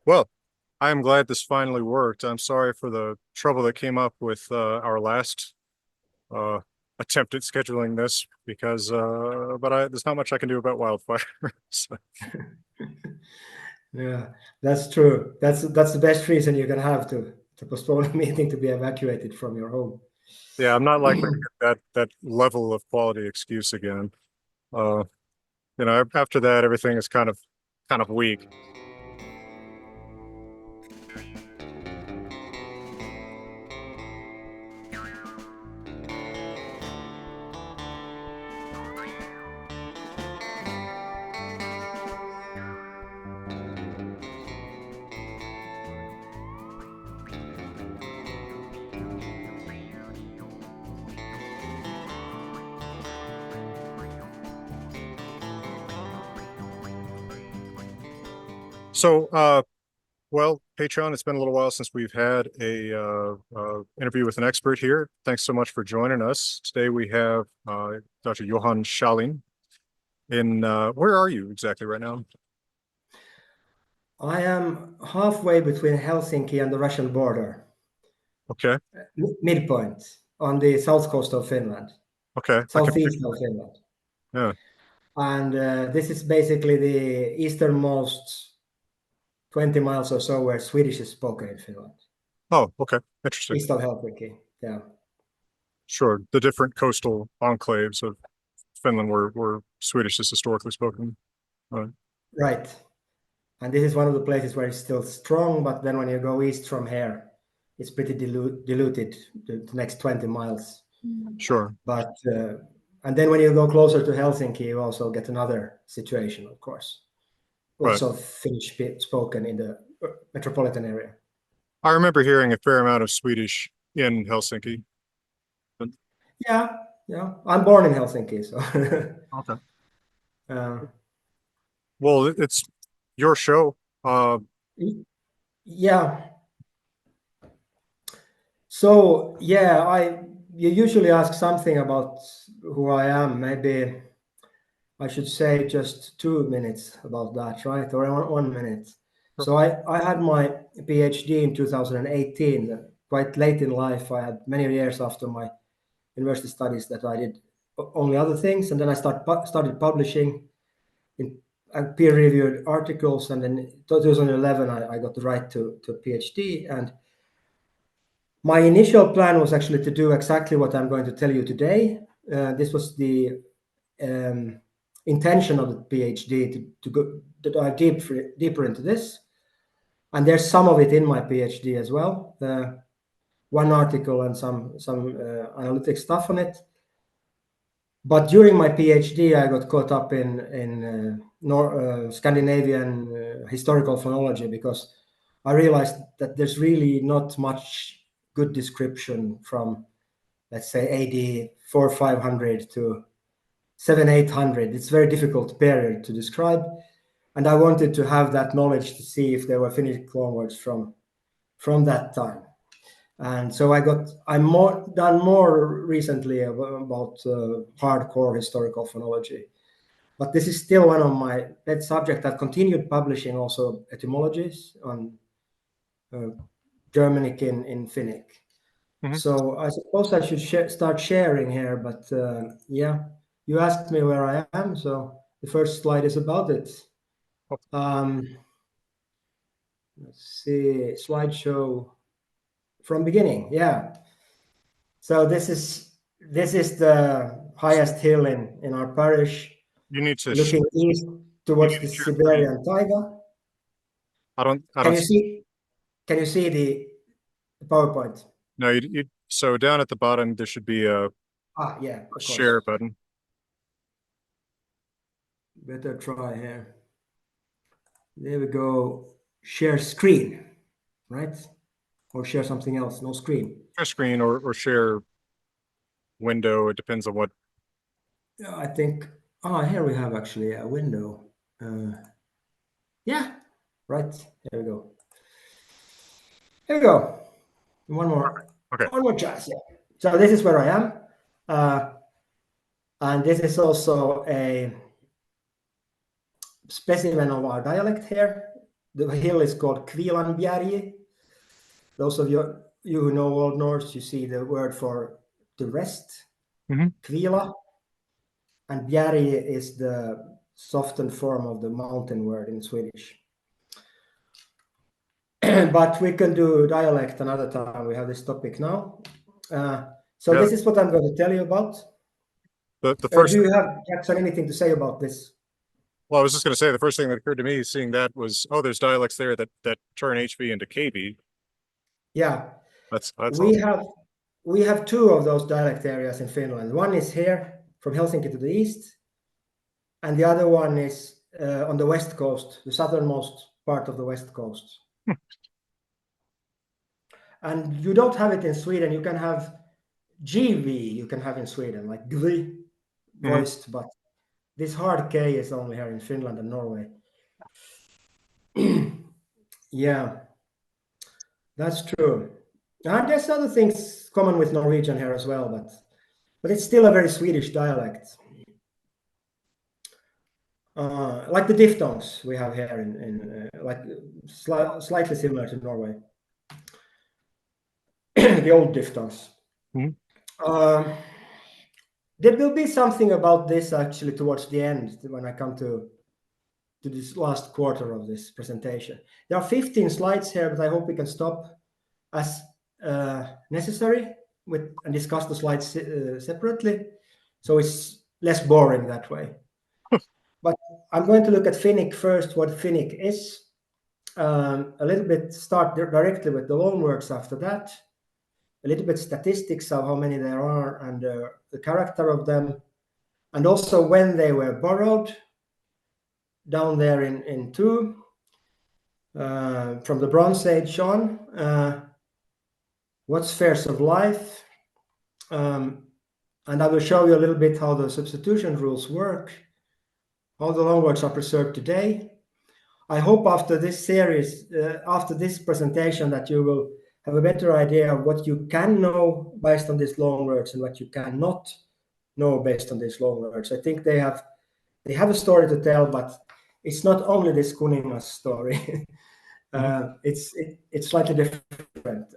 Well, I am glad this finally worked. I'm sorry for the trouble that came up with our last uh, attempt at scheduling this because, there's not much I can do about wildfire. So, Yeah, that's true. That's the best reason you can have to postpone a meeting to be evacuated from your home. yeah, I'm not likely to get that level of quality excuse again. Uh, after that, everything is kind of weak. So, well, Patreon, it's been a little while since we've had a interview with an expert here. Thanks so much for joining us. Today we have Dr. Johan Schalin. Where are you exactly right now? I am halfway between Helsinki and the Russian border, Okay. midpoint on the south coast of Finland, Okay. southeast of Finland. Yeah. And this is basically the easternmost 20 miles or so where Swedish is spoken in Finland. Oh, okay. Interesting. East of Helsinki, yeah. Sure. The different coastal enclaves of Finland where Swedish is historically spoken. Right. And this is one of the places where it's still strong, but then when you go east from here, it's pretty diluted the next 20 miles. Sure. But and then when you go closer to Helsinki, you also get another situation, of course. Lots Right. of Finnish spoken in the metropolitan area. I remember hearing a fair amount of Swedish in Helsinki. Yeah. I'm born in Helsinki, so. Okay. uh, Well, it's your show. yeah. So yeah, you usually ask something about who I am. Maybe I should say just 2 minutes about that, right? Or 1 minute. So I had my PhD in 2018, quite late in life. I had many years after my university studies that I did only other things, and then I started publishing in peer-reviewed articles, and then in 2011 I got the right to a PhD. And my initial plan was actually to do exactly what I'm going to tell you today. This was the intention of the PhD to dive deeper into this, and there's some of it in my PhD as well. One article and some analytic stuff on it. But during my PhD, I got caught up in Scandinavian historical phonology because I realized that there's really not much good description from, let's say, AD 400-500 to 700-800. It's a very difficult period to describe, and I wanted to have that knowledge to see if there were Finnic loanwords from that time. And so I'm done more recently about hardcore historical phonology, but this is still one of my pet subjects. I've continued publishing also etymologies on Germanic in Finnic. Mm-hmm. So I suppose I should start sharing here, but yeah, you asked me where I am, so the first slide is about it. Let's see, slideshow from beginning. Yeah. So this is the highest hill in our parish. You need to looking east towards the share Siberian taiga. I don't Can you see the PowerPoint? No, so down at the bottom there should be a Yeah, of share course. button. Better try here. There we go. Share screen, right? Or share something else. No screen. Share screen or share window. It depends on what. Yeah, I think. Here we have actually a window. Yeah, right. There we go. Here we go. One more. Okay. One more chance. Yeah. So this is where I am, and this is also a specimen of our dialect here. The hill is called Kvilanbjergi. Those of you who know Old Norse, you see the word for the rest, Kvila, and Bjärgi is the softened form of the mountain word in Swedish. But we can do dialect another time. We have this topic now. So Yeah. this is what I'm going to tell you about. The first. Do you have, Jackson, anything to say about this? Well, I was just going to say the first thing that occurred to me seeing that was, oh, there's dialects there that turn HV into KB. Yeah, That's we awesome. have two of those dialect areas in Finland. One is here from Helsinki to the east, and the other one is on the west coast, the southernmost part of the west coast. And you don't have it in Sweden. You can have GV, you can have in Sweden, like GV voiced, but this hard K is only here in Finland and Norway. Yeah, that's true. And there's other things common with Norwegian here as well, but it's still a very Swedish dialect. Like the diphthongs we have here in like slightly similar to Norway. The old diphthongs. There will be something about this actually towards the end when I come to this last quarter of this presentation. There are 15 slides here, but I hope we can stop as necessary and discuss the slides separately, so it's less boring that way. But I'm going to look at Finnic first, what Finnic is. A little bit start directly with the loanwords after that. A little bit statistics of how many there are and the character of them, and also when they were borrowed down there in 2 from the Bronze Age on. What spheres of life, and I will show you a little bit how the substitution rules work, how the loanwords are preserved today. I hope after this series, after this presentation, that you will have a better idea of what you can know based on these loanwords and what you cannot know based on these loanwords. I think they have a story to tell, but it's not only this Kuningas story. It's slightly different.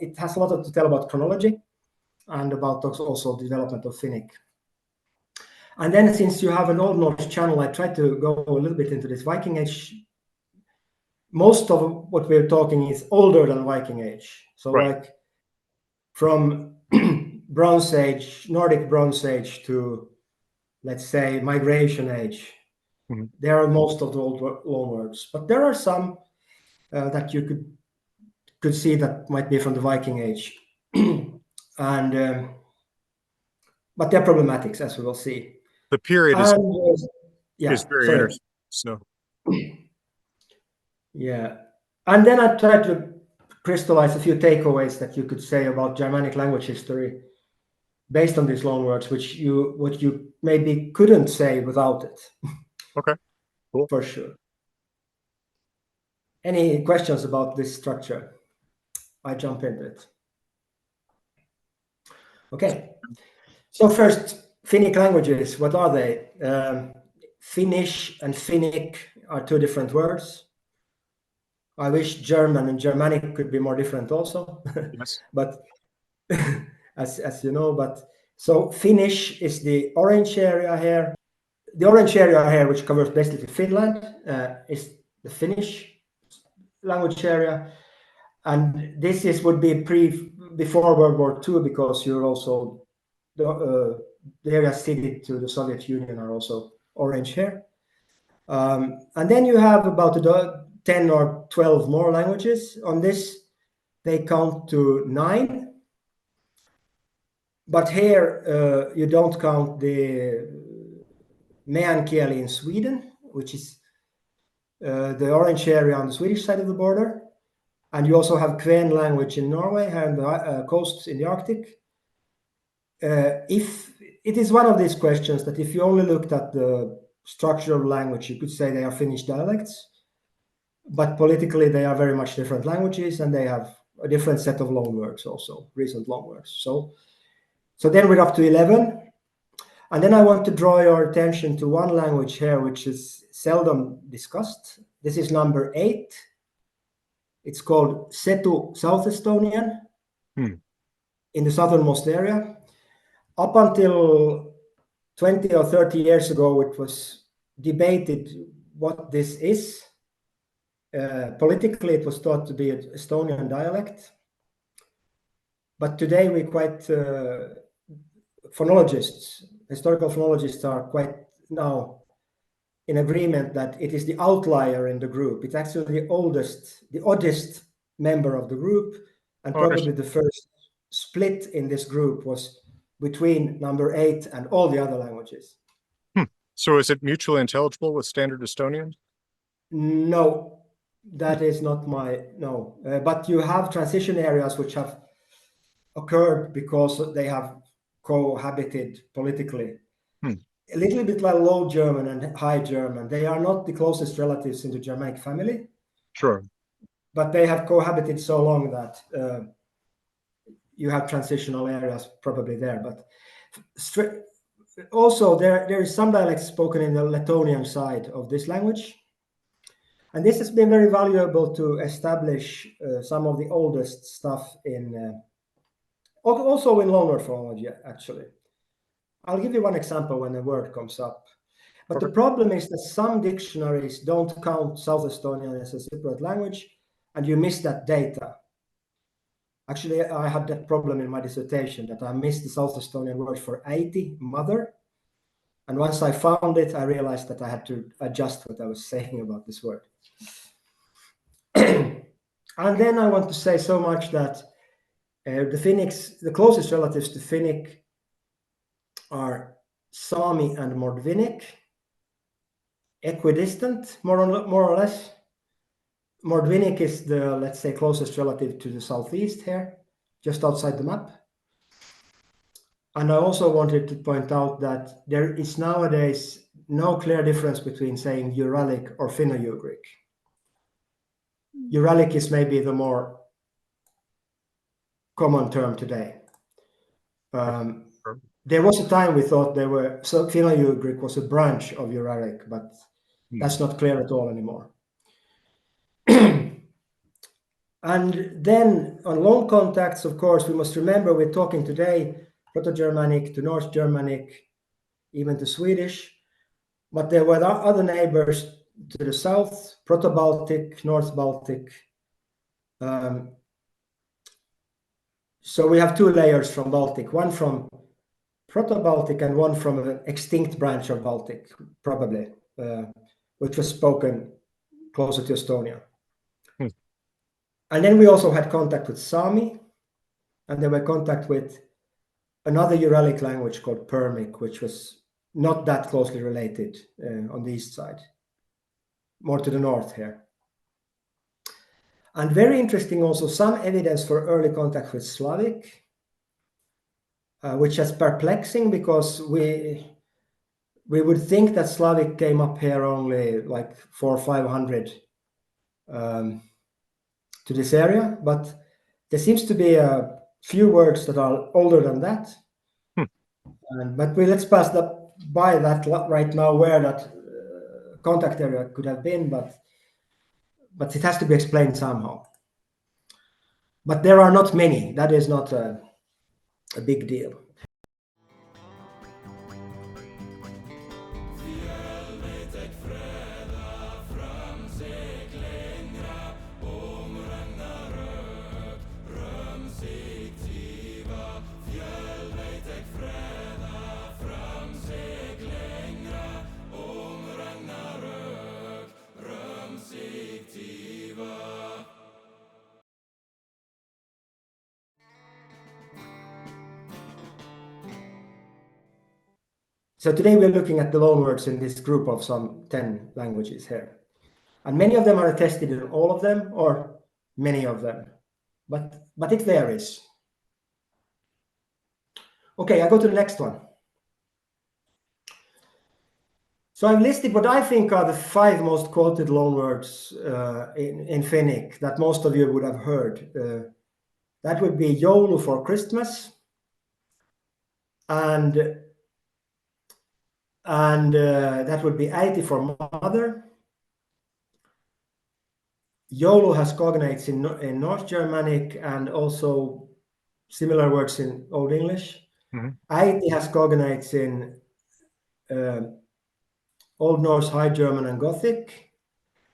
It has a lot to tell about chronology and about also development of Finnic. And then, since you have an Old Norse channel, I try to go a little bit into this Viking Age. Most of what we're talking is older than Viking Age. So like from Bronze Age, Nordic Bronze Age to, let's say, Migration Age. There are most of the old loanwords, but there are some that you could see that might be from the Viking Age. And but they're problematic, as we will see. The period is very sorry. interesting. So Yeah, and then I tried to crystallize a few takeaways that you could say about Germanic language history based on these loanwords, what you maybe couldn't say without it. Okay, cool. For sure. Any questions about this structure? I jump into it. Okay. So first, Finnic languages, what are they? Finnish and Finnic are two different words. I wish German and Germanic could be more different also. Yes. But as you know, so Finnish is the orange area here. The orange area here, which covers basically Finland, is the Finnish language area. And this would be before World War II, because you're also the areas ceded to the Soviet Union are also orange here. And then you have about 10 or 12 more languages. On this, they count to 9. But here, you don't count the meänkieli in Sweden, which is the orange area on the Swedish side of the border. And you also have Kven language in Norway and the coasts in the Arctic. If it is one of these questions that if you only looked at the structure of language, you could say they are Finnish dialects, but politically they are very much different languages, and they have a different set of loanwords also, recent loanwords. So then we're up to 11. And then I want to draw your attention to one language here, which is seldom discussed. This is number 8. It's called Setu South Estonian in the southernmost area. Up until 20 or 30 years ago, it was debated what this is. Politically, it was thought to be an Estonian dialect. But today, we quite phonologists, historical phonologists are quite now in agreement that it is the outlier in the group. It's actually the oddest member of the group, and probably the first split in this group was between number 8 and all the other languages. So is it mutually intelligible with standard Estonian? No, that is not no. But you have transition areas which have occurred because they have cohabited politically. A little bit like Low German and High German. They are not the closest relatives in the Germanic family. Sure. But they have cohabited so long that you have transitional areas probably there. But also there is some dialects spoken in the Lettonian side of this language. And this has been very valuable to establish some of the oldest stuff in, also in Loanword phonology, actually. I'll give you one example when the word comes up. But the problem is that some dictionaries don't count South Estonian as a separate language, and you miss that data. Actually, I had that problem in my dissertation, that I missed the South Estonian word for 80, mother. And once I found it, I realized that I had to adjust what I was saying about this word. And then I want to say so much that the closest relatives to Finnic are Sami and Mordvinic, equidistant, more or less. Mordvinic is the, let's say, closest relative to the southeast here, just outside the map. And I also wanted to point out that there is nowadays no clear difference between saying Uralic or Finno-Ugric. Uralic is maybe the more common term today. There was a time we thought Finno-Ugric was a branch of Uralic, but that's not clear at all anymore. And then on long contacts, of course, we must remember we're talking today Proto-Germanic to North Germanic, even to Swedish. But there were other neighbors to the south, Proto-Baltic, North Baltic. So we have 2 layers from Baltic, one from Proto-Baltic and one from an extinct branch of Baltic, probably, which was spoken closer to Estonia. And then we also had contact with Sami, and there were contact with another Uralic language called Permic, which was not that closely related on the east side, more to the north here. And very interesting also, some evidence for early contact with Slavic, which is perplexing because we would think that Slavic came up here only like 400 or 500 to this area, but there seems to be a few words that are older than that. But let's pass by that right now, where that contact area could have been, but it has to be explained somehow. But there are not many. That is not a big deal. So today we're looking at the loanwords in this group of some 10 languages here. And many of them are attested in all of them, or many of them, but it varies. Okay, I go to the next one. So I've listed what I think are the 5 most quoted loanwords in Finnic that most of you would have heard. That would be Joulu for Christmas, and that would be Äiti for mother, YOLO has cognates in North Germanic and also similar words in Old English. Äiti has cognates in Old Norse, High German, and Gothic.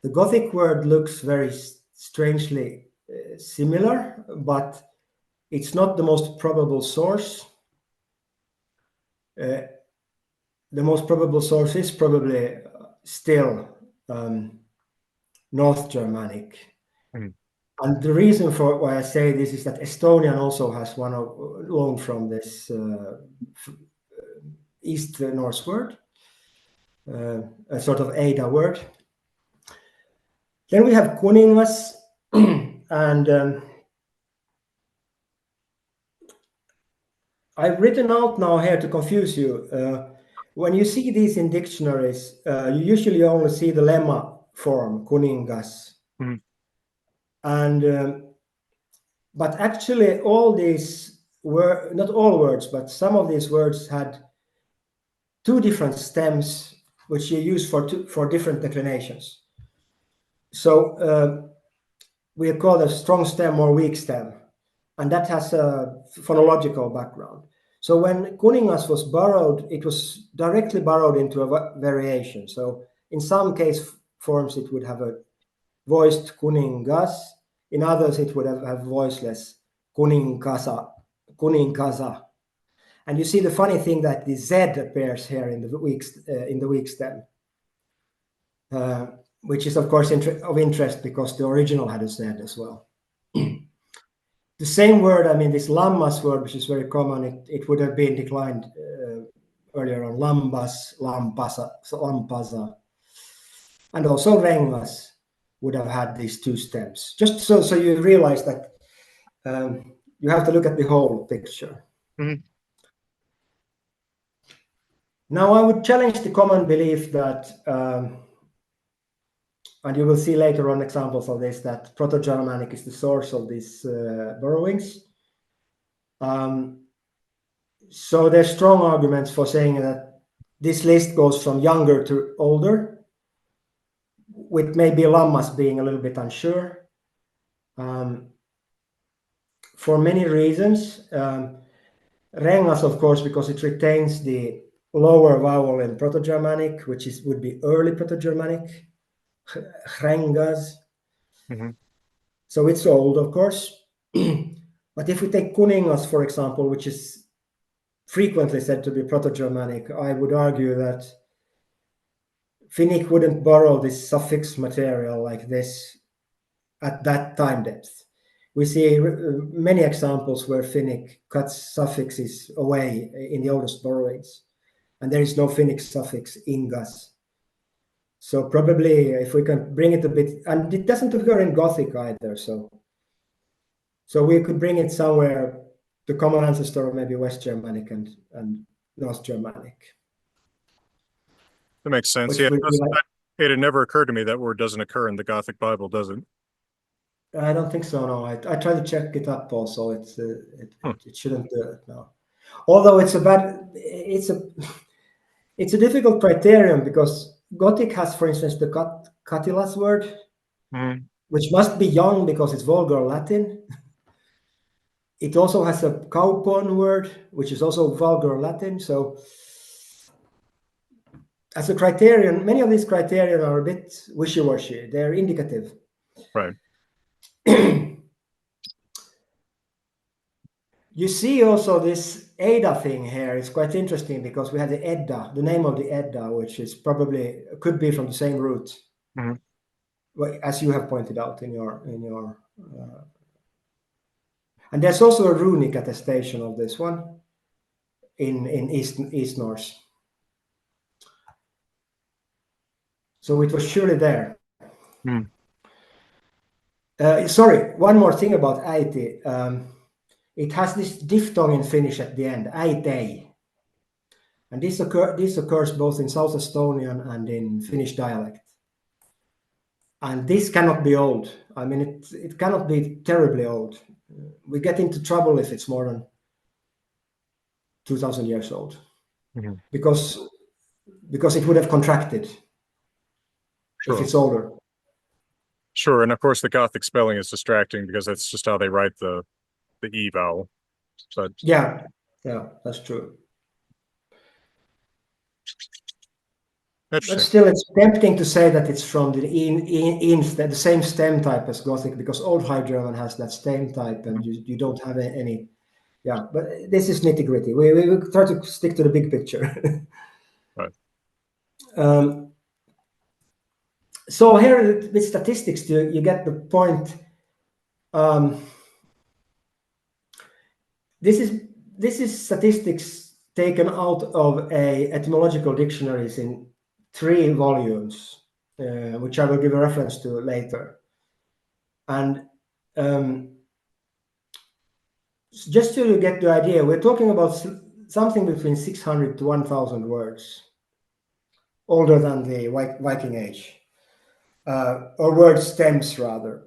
The Gothic word looks very strangely similar, but it's not the most probable source. The most probable source is probably still North Germanic. And the reason for why I say this is that Estonian also has one loan from this East Norse word, a sort of Ada word. Then we have kuningas, and I've written out now here to confuse you. When you see these in dictionaries, you usually only see the lemma form, kuningas. And but actually all these were, not all words, but some of these words had two different stems which you use for different declinations. So we call a strong stem or weak stem, and that has a phonological background. So when kuningas was borrowed, it was directly borrowed into a variation. So in some case forms it would have a voiced kuningas, in others it would have voiceless kuninkasa, kuninkasa. And you see the funny thing that the Z appears here in the weak stem, which is of course of interest because the original had a Z as well. The same word, I mean, this lammas word, which is very common, it would have been declined earlier on, lambas, lampasa, lampasa, and also rengas would have had these two stems. Just so you realize that you have to look at the whole picture. Now, I would challenge the common belief that, and you will see later on examples of this, that Proto-Germanic is the source of these borrowings. So there's strong arguments for saying that this list goes from younger to older, with maybe lammas being a little bit unsure. For many reasons. Rengas, of course, because it retains the lower vowel in Proto-Germanic, which would be early Proto-Germanic, rengas. So it's old, of course. But if we take kuningas, for example, which is frequently said to be Proto-Germanic, I would argue that Finnic wouldn't borrow this suffix material like this at that time depth. We see many examples where Finnic cuts suffixes away in the oldest borrowings, and there is no Finnic suffix ingas. So probably if we can bring it a bit, and it doesn't occur in Gothic either, so we could bring it somewhere, the common ancestor of maybe West Germanic and North Germanic. That makes sense. Yeah, it had never occurred to me that word doesn't occur in the Gothic Bible, does it? I don't think so. No, I tried to check it up. Also, it shouldn't do it now. Although it's a difficult criterion because Gothic has, for instance, the catilas word, which must be young because it's vulgar Latin. It also has a kaupon word, which is also vulgar Latin. So, as a criterion, many of these criteria are a bit wishy-washy. They're indicative. Right. You see also this Ada thing here is quite interesting because we have the Edda, the name of the Edda, which is probably could be from the same root, as you have pointed out in your and there's also a runic attestation of this one in East Norse. So it was surely there. Sorry, one more thing about äiti. It has this diphthong in Finnish at the end, äitei. And this occurs both in South Estonian and in Finnish dialect. And this cannot be old. I mean, it cannot be terribly old. We get into trouble if it's more than 2,000 years old. Because it would have contracted if it's older. Sure, and of course the Gothic spelling is distracting because that's just how they write the E vowel. So Yeah, yeah, that's true. But interesting. still, it's tempting to say that it's from the the same stem type as Gothic, because Old High German has that stem type, and you don't have any. Yeah, but this is nitty gritty. We try to stick to the big picture. Right. um, so here with statistics, you get the point. Um, this is statistics taken out of a etymological dictionaries in 3 volumes, which I will give a reference to later. And just to get the idea, we're talking about something between 600 to 1,000 words, older than the Viking Age, or word stems rather.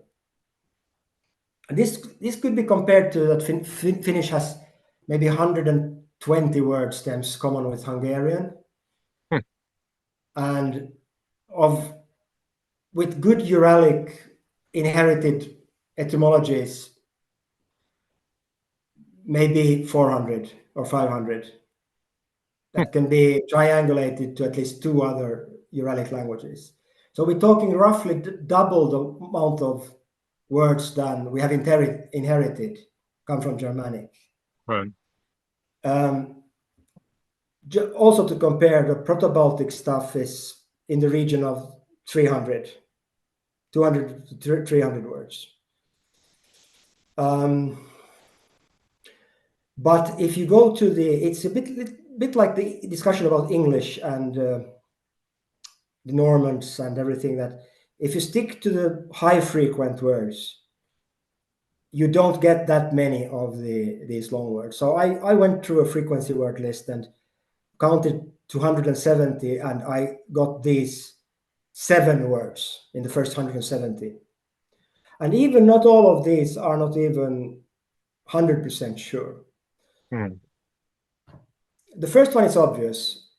This could be compared to that Finnish has maybe 120 word stems common with Hungarian, Hmm. and of with good Uralic inherited etymologies, maybe 400 or 500 Hmm. that can be triangulated to at least 2 other Uralic languages. So we're talking roughly double the amount of words than we have inherited come from Germanic. Right. Um, Also to compare, the Proto-Baltic stuff is in the region of 300, 200 to 300 words. But if you go to it's a bit like the discussion about English and the Normans and everything, that if you stick to the high frequent words, you don't get that many of these long words. So I went through a frequency word list and counted 270, and I got these 7 words in the first 170. And even not all of these are not even 100% sure. Hmm. The first one is obvious.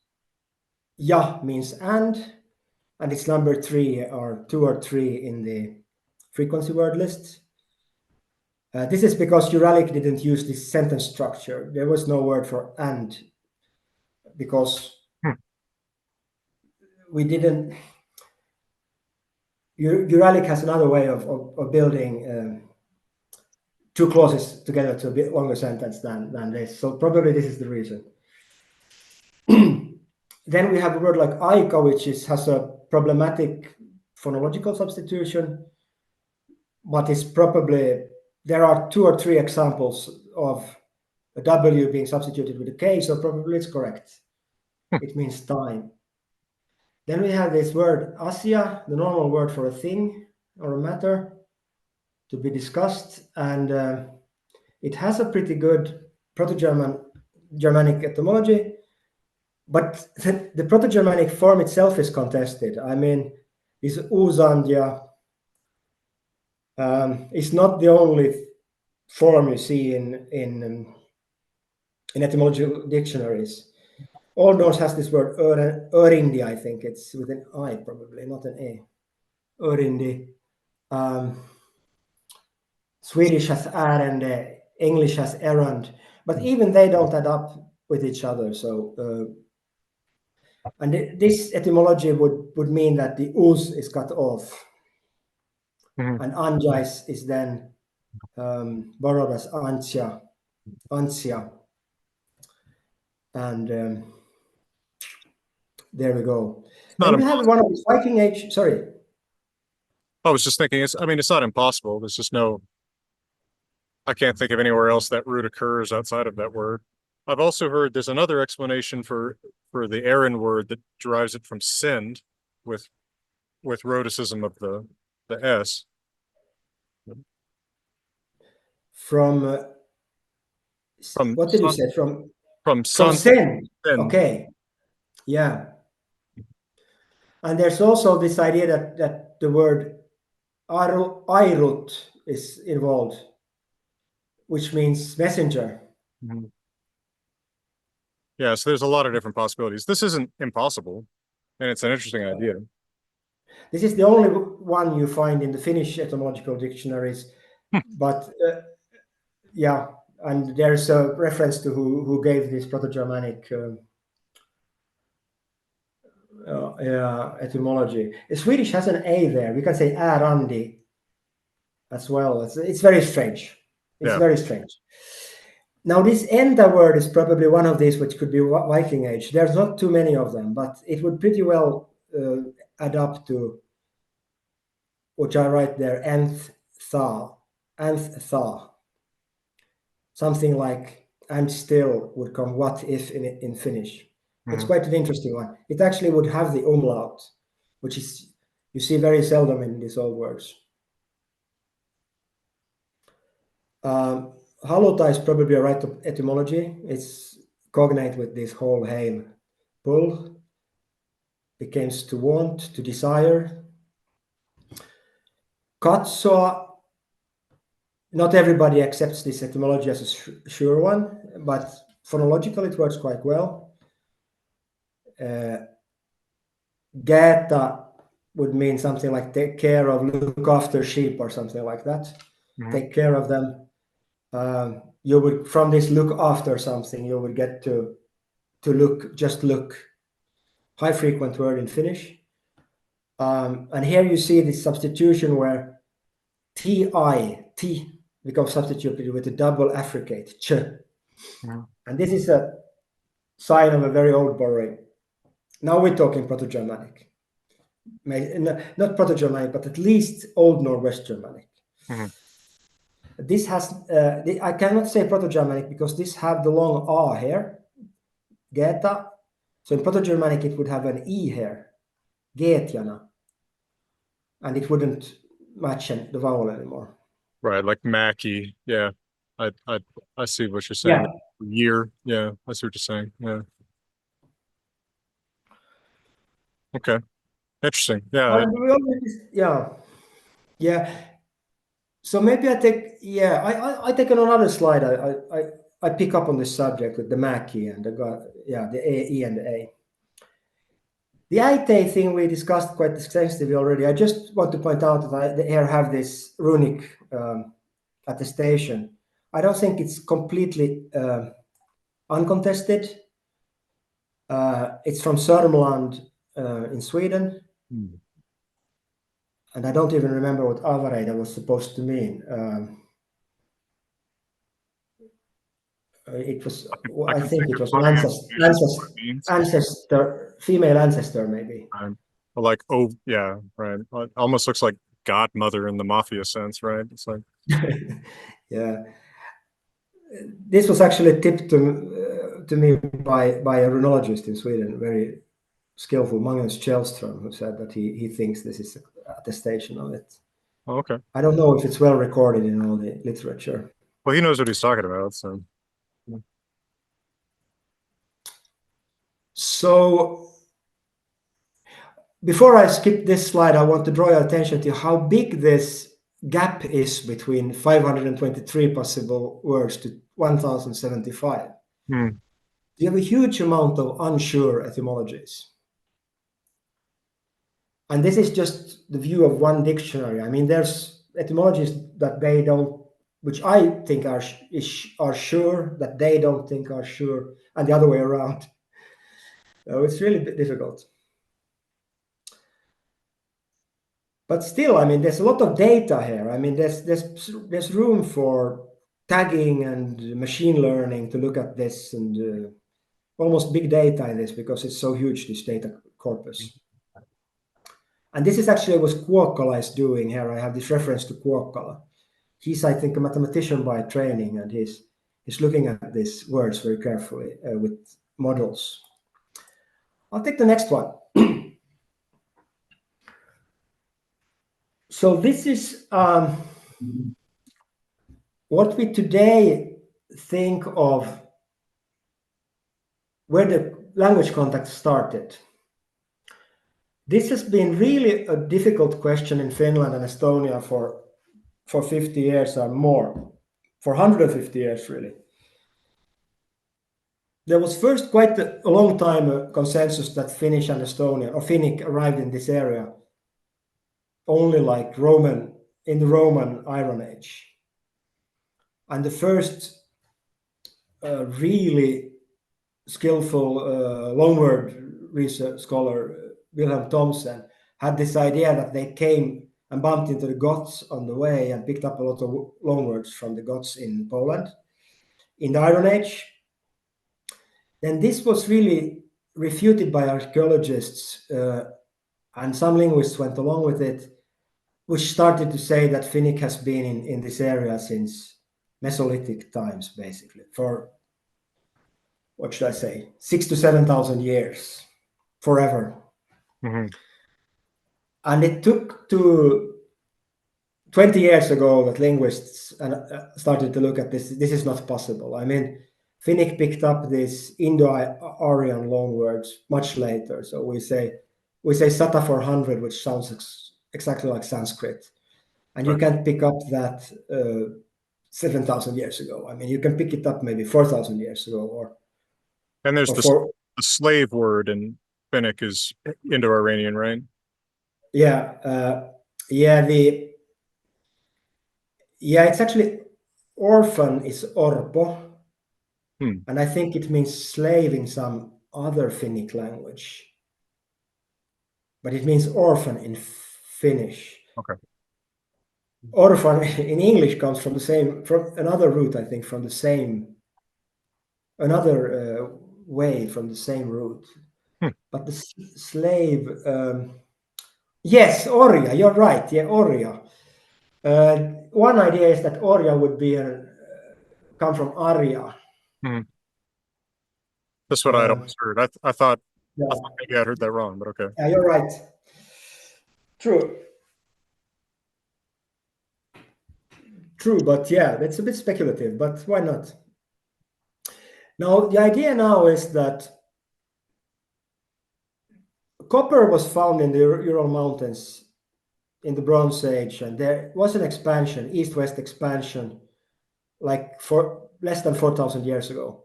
Ja means and it's number 3 or 2 or 3 in the frequency word list. This is because Uralic didn't use this sentence structure. There was no word for and, because Hmm. we didn't. Uralic has another way of building 2 clauses together to a bit longer sentence than this. So probably this is the reason. Then we have a word like aika, which has a problematic phonological substitution, but is probably, there are 2 or 3 examples of a W being substituted with a K, so probably it's correct. Hmm. It means time. Then we have this word asia, the normal word for a thing or a matter to be discussed, and it has a pretty good Germanic etymology, but the Proto-Germanic form itself is contested. I mean, this Uzandja is not the only form you see in etymological dictionaries. Old Norse has this word örindi, I think it's with an I probably, not an A. Örindi. Swedish has ärende, English has errand, but even they don't add up with each other. So, and this etymology would mean that the us is cut off, Hmm. and anja is then borrowed as ansia, and there we go. It's not Then we have one impossible. of the Viking Age. Sorry. I was just thinking, I mean, it's not impossible. There's just I can't think of anywhere else that root occurs outside of that word. I've also heard there's another explanation for the Aaron word that derives it from send with rhoticism of the S. From From what did you sun say? from From sun Sen. send. Okay. Yeah. And there's also this idea that the word airut is involved, which means messenger. Mhm. Yeah, so there's a lot of different possibilities. This isn't impossible, and it's an interesting idea. This is the only one you find in the Finnish etymological dictionaries, but yeah, and there's a reference to who gave this Proto-Germanic etymology. Swedish has an A there. We can say ärandi as well. It's very strange. It's very strange. Now, this enda word is probably one of these which could be Viking age. There's not too many of them, but it would pretty well add up to, which I write there, nth tha. Something like "and still" would come "what if" in Finnish. It's quite an interesting one. It actually would have the umlaut, which is you see very seldom in these old words. Haluta is probably a right etymology. It's cognate with this whole heim pull. Became to want, to desire. Katsoa, not everybody accepts this etymology as a sure one, but phonological it works quite well. Geta would mean something like take care of, look after sheep or something like that. Take care of them. You would, from this look after something, you would get to look, just look. High frequent word in Finnish. And here you see this substitution where ti becomes substituted with a double affricate, ch. And this is a sign of a very old borrowing. Now we're talking Proto-Germanic. Not Proto-Germanic, but at least Old Northwest Germanic. This has, I cannot say Proto-Germanic because this have the long A here, geta. So in Proto-Germanic it would have an E here, getjana. And it wouldn't match the vowel anymore. Right, like Mackie. Yeah, I see what you're saying. Yeah. Year. Yeah, I see what you're saying. Yeah. Okay. Interesting. Yeah. Yeah. So maybe I take I take another slide. I pick up on this subject with the Mackie and the E and the A. The Aite thing we discussed quite extensively already. I just want to point out that I here have this runic attestation. I don't think it's completely uncontested. It's from Sörmland in Sweden. And I don't even remember what Avareda was supposed to mean. It was, I think it was an ancestor, female ancestor, maybe. Like, oh, yeah, right. It almost looks like godmother in the mafia sense, right? It's like, yeah. This was actually tipped to me by a runologist in Sweden, very skillful, Magnus Källström, who said that he thinks this is an attestation of it. oh, okay. I don't know if it's well recorded in all the literature. Well, he knows what he's talking about, so. So before I skip this slide, I want to draw your attention to how big this gap is between 523 possible words to 1075. You have a huge amount of unsure etymologies. And this is just the view of one dictionary. I mean, there's etymologies that they don't, which I think are sure, that they don't think are sure, and the other way around. So it's really difficult. But still, I mean, there's a lot of data here. I mean, there's room for tagging and machine learning to look at this, and almost big data in this because it's so huge, this data corpus. And this is actually what Kuokkala is doing here. I have this reference to Kuokkala. He's, I think, a mathematician by training, and he's looking at these words very carefully with models. I'll take the next one. So this is what we today think of where the language contact started. This has been really a difficult question in Finland and Estonia for 50 years or more, for 150 years really. There was first quite a long time a consensus that Finnish and Estonian, or Finnic, arrived in this area only like Roman in the Roman Iron Age. And the first really skillful loanword research scholar, Wilhelm Thomsen, had this idea that they came and bumped into the Goths on the way and picked up a lot of loanwords from the Goths in Poland in the Iron Age. Then this was really refuted by archaeologists, and some linguists went along with it, which started to say that Finnic has been in this area since Mesolithic times, basically, for, what should I say, 6,000 to 7,000 years, forever. Mm-hmm. And it took to 20 years ago that linguists started to look at this. This is not possible. I mean, Finnic picked up these Indo-Aryan loanwords much later. So we say Sata 400, which sounds exactly like Sanskrit. And you Right. can't pick up that 7,000 years ago. I mean, you can pick it up maybe 4,000 years ago, And there's or for, the slave word in Finnic is Indo-Iranian, right? yeah, it's actually orphan is orpo, Hmm. and I think it means slave in some other Finnic language, but it means orphan in Finnish. Okay. Orphan in English comes from another root, I think, from the same, another way from the same root. Hmm. But the slave, yes, Orja, you're right. Yeah, Orja. One idea is that Orja would be come from Arya. Hmm. That's what I'd always heard. Yeah, I thought maybe I'd heard that wrong, but okay. yeah, you're right. True. True, but yeah, that's a bit speculative, but why not? Now, the idea now is that copper was found in the Ural Mountains in the Bronze Age, and there was an expansion, east-west expansion, like for less than 4,000 years ago.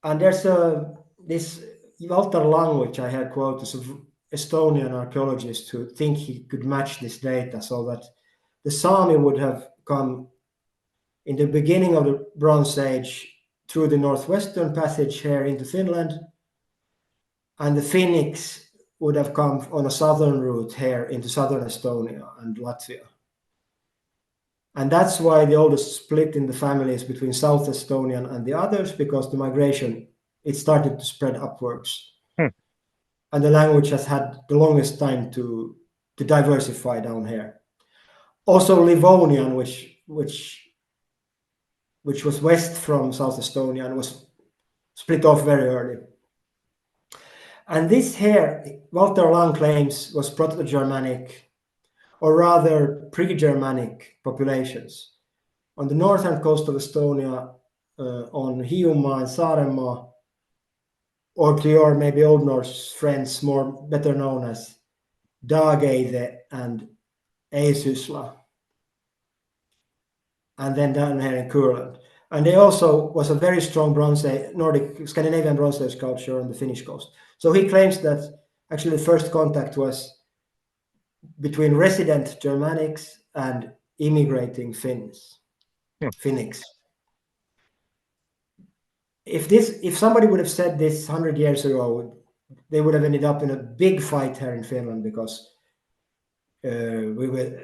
And there's this Walter Lang, which I had quoted, an Estonian archaeologist who think he could match this data, so that the Sami would have come in the beginning of the Bronze Age through the northwestern passage here into Finland, and the Finnics would have come on a southern route here into southern Estonia and Latvia. And that's why the oldest split in the families between South Estonian and the others, because the migration, it started to spread upwards. Hmm. And the language has had the longest time to diversify down here. Also Livonian, which was west from South Estonia and was split off very early. And this here, Walter Lang claims, was Proto-Germanic, or rather pre-Germanic populations. On the northern coast of Estonia, on Hiiumaa and Saaremaa, or to your maybe Old Norse friends, better known as Dageide and Eisysla, and then down here in Kurland. And they also was a very strong Bronze Age, Nordic, Scandinavian Bronze Age culture on the Finnish coast. So he claims that actually the first contact was between resident Germanics and immigrating Finns, Hmm. Finnics. If somebody would have said this 100 years ago, they would have ended up in a big fight here in Finland, because we were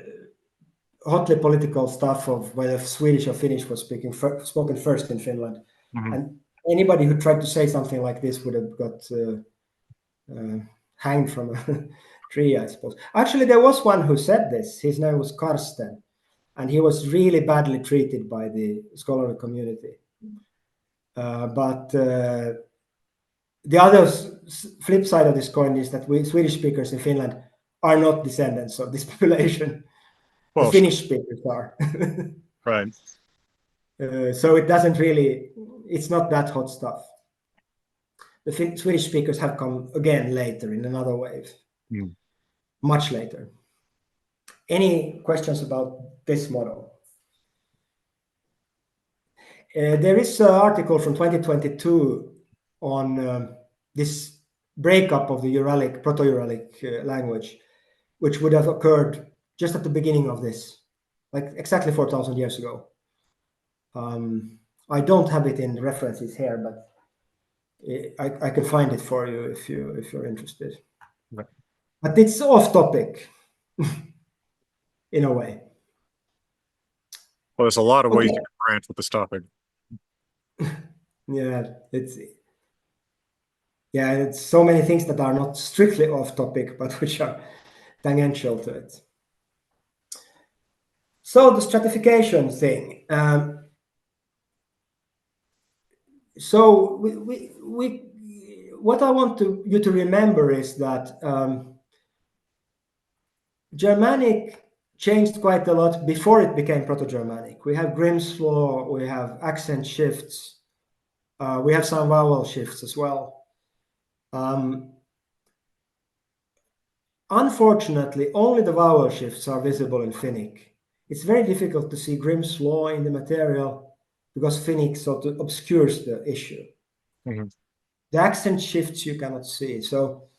hotly political stuff of whether Swedish or Finnish was spoken first in Finland. Mm-hmm. And anybody who tried to say something like this would have got hanged from a tree, I suppose. Actually, there was one who said this. His name was Karsten, and he was really badly treated by the scholarly community. But the other flip side of this coin is that we Swedish speakers in Finland are not descendants of this population. The Well, Finnish speakers are. right. So it doesn't really, it's not that hot stuff. The Swedish speakers have come again later in another wave, much later. Any questions about this model? There is an article from 2022 on this breakup of the Uralic, Proto-Uralic language, which would have occurred just at the beginning of this, like exactly 4,000 years ago. I don't have it in the references here, but I can find it for you if you're interested. Right. But it's off topic in a way. Well, there's a lot of ways Okay. you can branch with this topic. Yeah, it's so many things that are not strictly off topic, but which are tangential to it. So the stratification thing. So what I want you to remember is that Germanic changed quite a lot before it became Proto-Germanic. We have Grimm's law, we have accent shifts, we have some vowel shifts as well. Unfortunately, only the vowel shifts are visible in Finnic. It's very difficult to see Grimm's law in the material because Finnic sort of obscures the issue. Mm-hmm. The accent shifts you cannot see, so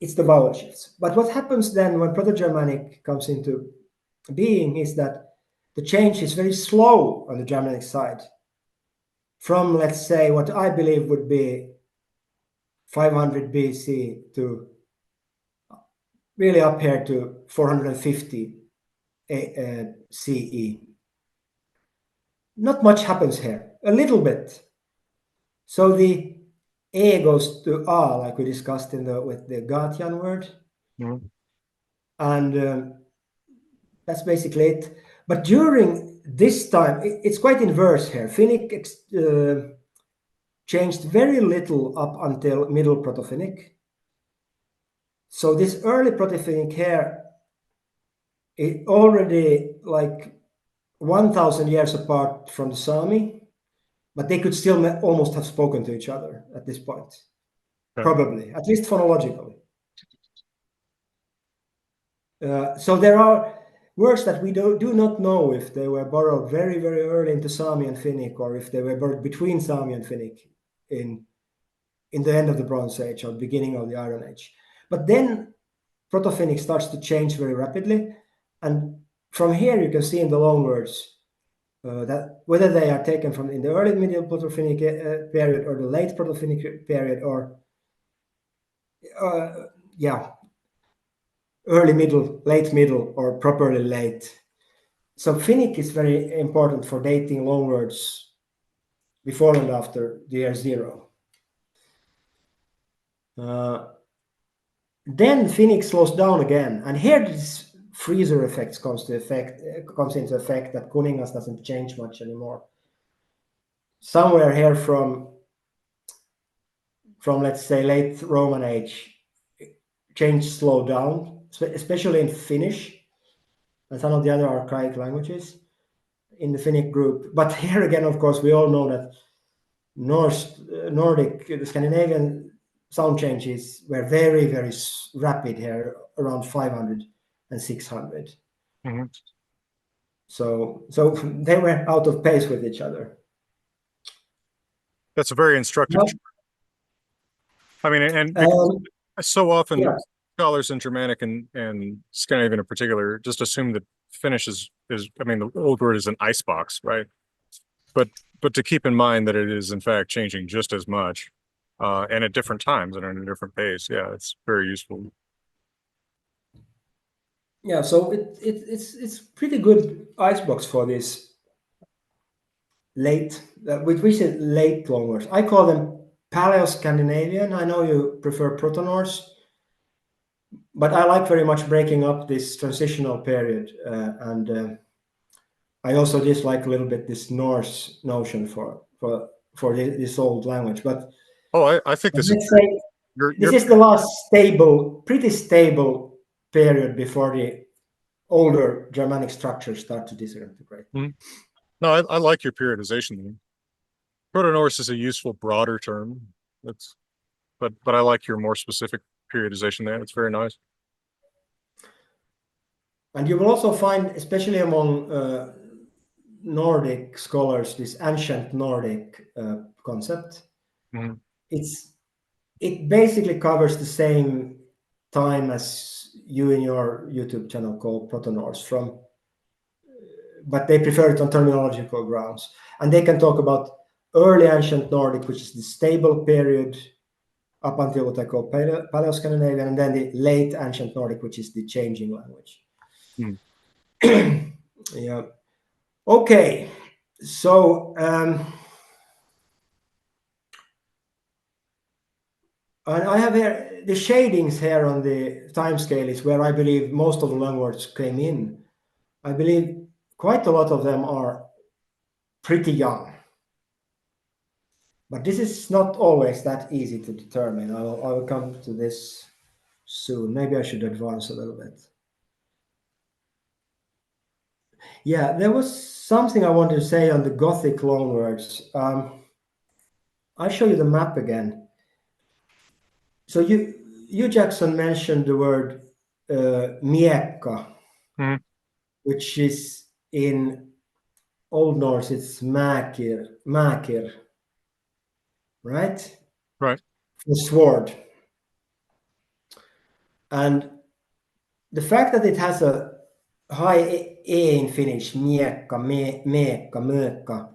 it's the vowel shifts. But what happens then when Proto-Germanic comes into being is that the change is very slow on the Germanic side. From, let's say, what I believe would be 500 BC to really up here to 450 CE. Not much happens here, a little bit. So the E goes to A, like we discussed with the Gatian word. Mm-hmm. And that's basically it. But during this time, it's quite inverse here. Finnic changed very little up until Middle Proto-Finnic. So this early Proto-Finnic here, it already like 1,000 years apart from the Sami, but they could still almost have spoken to each other at this point. Okay. Probably, at least phonologically. So there are words that we do not know if they were borrowed very, very early into Sami and Finnic, or if they were borrowed between Sami and Finnic in the end of the Bronze Age or beginning of the Iron Age. But then Proto-Finnic starts to change very rapidly. And from here you can see in the loanwords that whether they are taken from in the early Middle Proto-Finnic period or the late Proto-Finnic period, or early middle, late middle, or properly late. So Finnic is very important for dating loanwords before and after the year 0. Then Finnic slows down again, and here this freezer effect comes into effect that Kuningas doesn't change much anymore. Somewhere here from let's say late Roman age, change slowed down, especially in Finnish and some of the other archaic languages in the Finnic group. But here again, of course, we all know that Nordic, the Scandinavian sound changes were very, very rapid here around 500 and 600. Mm-hmm. So they were out of pace with each other. That's a very instructive. Now, I mean, and because so often yeah. scholars in Germanic and Scandinavian in particular just assume that Finnish is I mean, the old word is an icebox, right? But to keep in mind that it is in fact changing just as much, and at different times and at a different pace. Yeah, it's very useful. Yeah, so it's pretty good icebox for this late, which we said late loanwords. I call them Paleo-Scandinavian. I know you prefer Proto-Norse, but I like very much breaking up this transitional period, and I also dislike a little bit this Norse notion for this old language. But Oh, I think this is let's say this your is the last pretty stable period before the older Germanic structures start to disintegrate. Mhm. No, I like your periodization. Proto-Norse is a useful, broader term. That's but I like your more specific periodization there. It's very nice. And you will also find, especially among Nordic scholars, this ancient Nordic concept. Mm-hmm. It basically covers the same time as you in your YouTube channel call Proto-Norse from, but they prefer it on terminological grounds. And they can talk about early ancient Nordic, which is the stable period up until what I call Paleo-Scandinavian, and then the late ancient Nordic, which is the changing language. Yeah. Okay. So and I have here the shadings here on the time scale is where I believe most of the loanwords came in. I believe quite a lot of them are pretty young. But this is not always that easy to determine. I will come to this soon. Maybe I should advance a little bit. Yeah, there was something I wanted to say on the Gothic loanwords. I'll show you the map again. So you Jackson mentioned the word miekka, which is in Old Norse, it's makir, right? Right. The sword. And the fact that it has a high e in Finnish, miekka, meekka, mökka,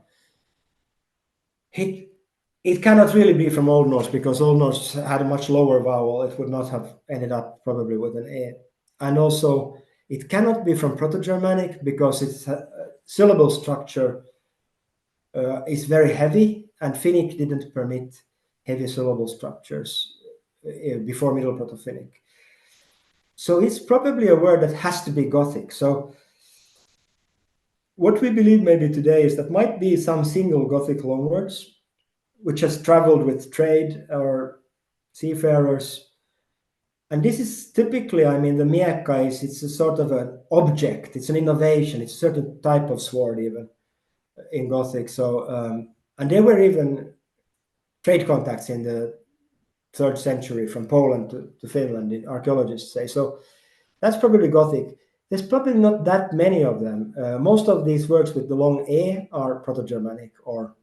it cannot really be from Old Norse because Old Norse had a much lower vowel. It would not have ended up probably with an e. And also, it cannot be from Proto-Germanic because its syllable structure is very heavy, and Finnic didn't permit heavy syllable structures before Middle Proto-Finnic. So it's probably a word that has to be Gothic. So what we believe maybe today is that might be some single Gothic loanwords which has traveled with trade or seafarers. And this is typically, I mean, the miekka it's a sort of an object, it's an innovation, it's a certain type of sword even in Gothic. So, and there were even trade contacts in the 3rd century from Poland to Finland, archaeologists say. So that's probably Gothic. There's probably not that many of them. Most of these words with the long E are Proto-Germanic or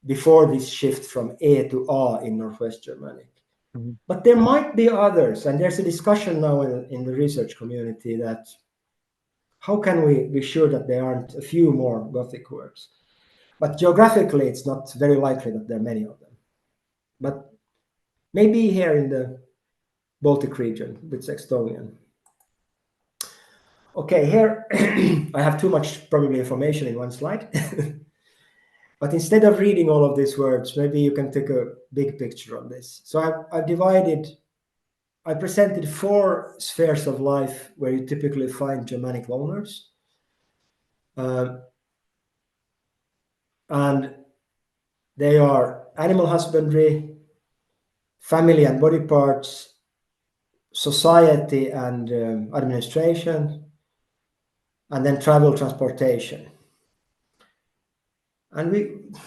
before this shift from E to A in Northwest Germanic. But there might be others, and there's a discussion now in the research community that how can we be sure that there aren't a few more Gothic words? But geographically, it's not very likely that there are many of them. But maybe here in the Baltic region with Estonian. Okay, here I have too much probably information in one slide. But instead of reading all of these words, maybe you can take a big picture on this. So I presented 4 spheres of life where you typically find Germanic loanwords. And they are animal husbandry, family and body parts, society and administration, and then travel transportation. And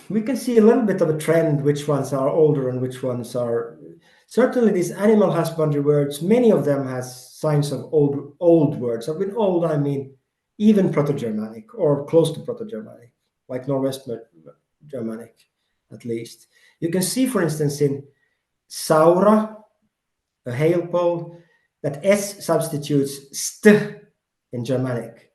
we can see a little bit of a trend, which ones are older and which ones are. Certainly these animal husbandry words, many of them has signs of old words. With old, I mean even Proto-Germanic or close to Proto-Germanic, like Northwest Germanic, at least. You can see, for instance, in Saura, a hail pole, that S substitutes st in Germanic.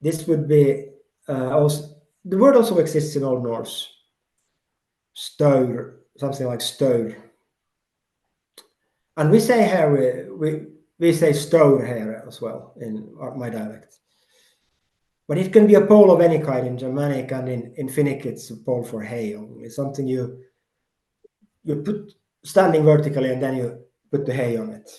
This would be also, the word also exists in Old Norse. Stöur, something like stöur. And we say here, we say stöur here as well in my dialect. But it can be a pole of any kind in Germanic, and in Finnic it's a pole for hail. It's something you put standing vertically and then you put the hay on it.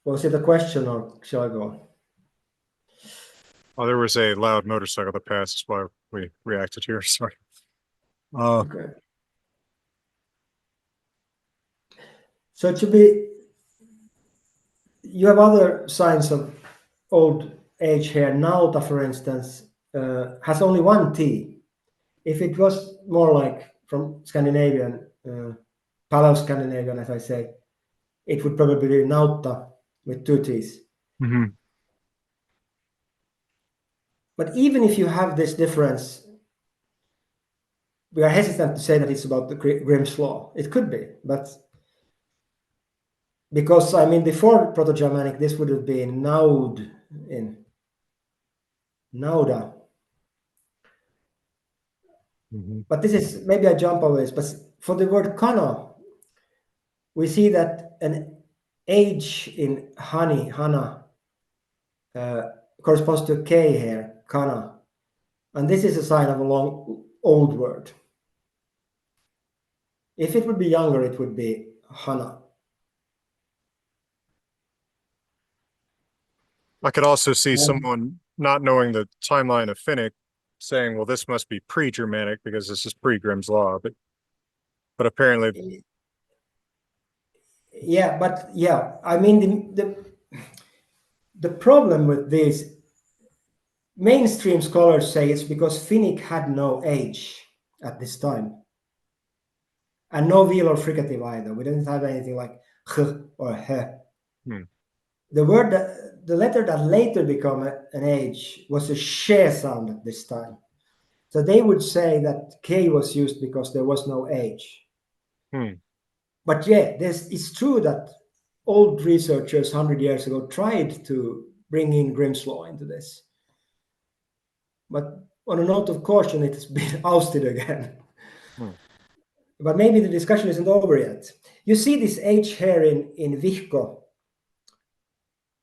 Was it a question or shall I go on? Oh, there was a loud motorcycle that passed. That's why we reacted here. Sorry. Okay. So it should be, you have other signs of old age here. Nauta, for instance, has only one T. If it was more like from Scandinavian, Paleo-Scandinavian, as I say, it would probably be Nauta with 2 T's. Mm-hmm. But even if you have this difference, we are hesitant to say that it's about the Grimm's law. It could be, but because I mean, before Proto-Germanic, this would have been Naud in Nauda. But this is maybe I jump over this. But for the word kana, we see that an H in honey, hana, corresponds to K here, kana. And this is a sign of a long old word. If it would be younger, it would be hana. I could also see someone not knowing the timeline of Finnic saying, well, this must be pre-Germanic because this is pre-Grimm's Law, but apparently. Yeah, but yeah, I mean, the problem with this, mainstream scholars say it's because Finnic had no age at this time. And no velar fricative either. We didn't have anything like h or he. The word the letter that later became an H was a she sound at this time. So they would say that K was used because there was no H. But yeah, it's true that old researchers 100 years ago tried to bring in Grimm's law into this. But on a note of caution, it has been ousted again. But maybe the discussion isn't over yet. You see this H here in Vihko.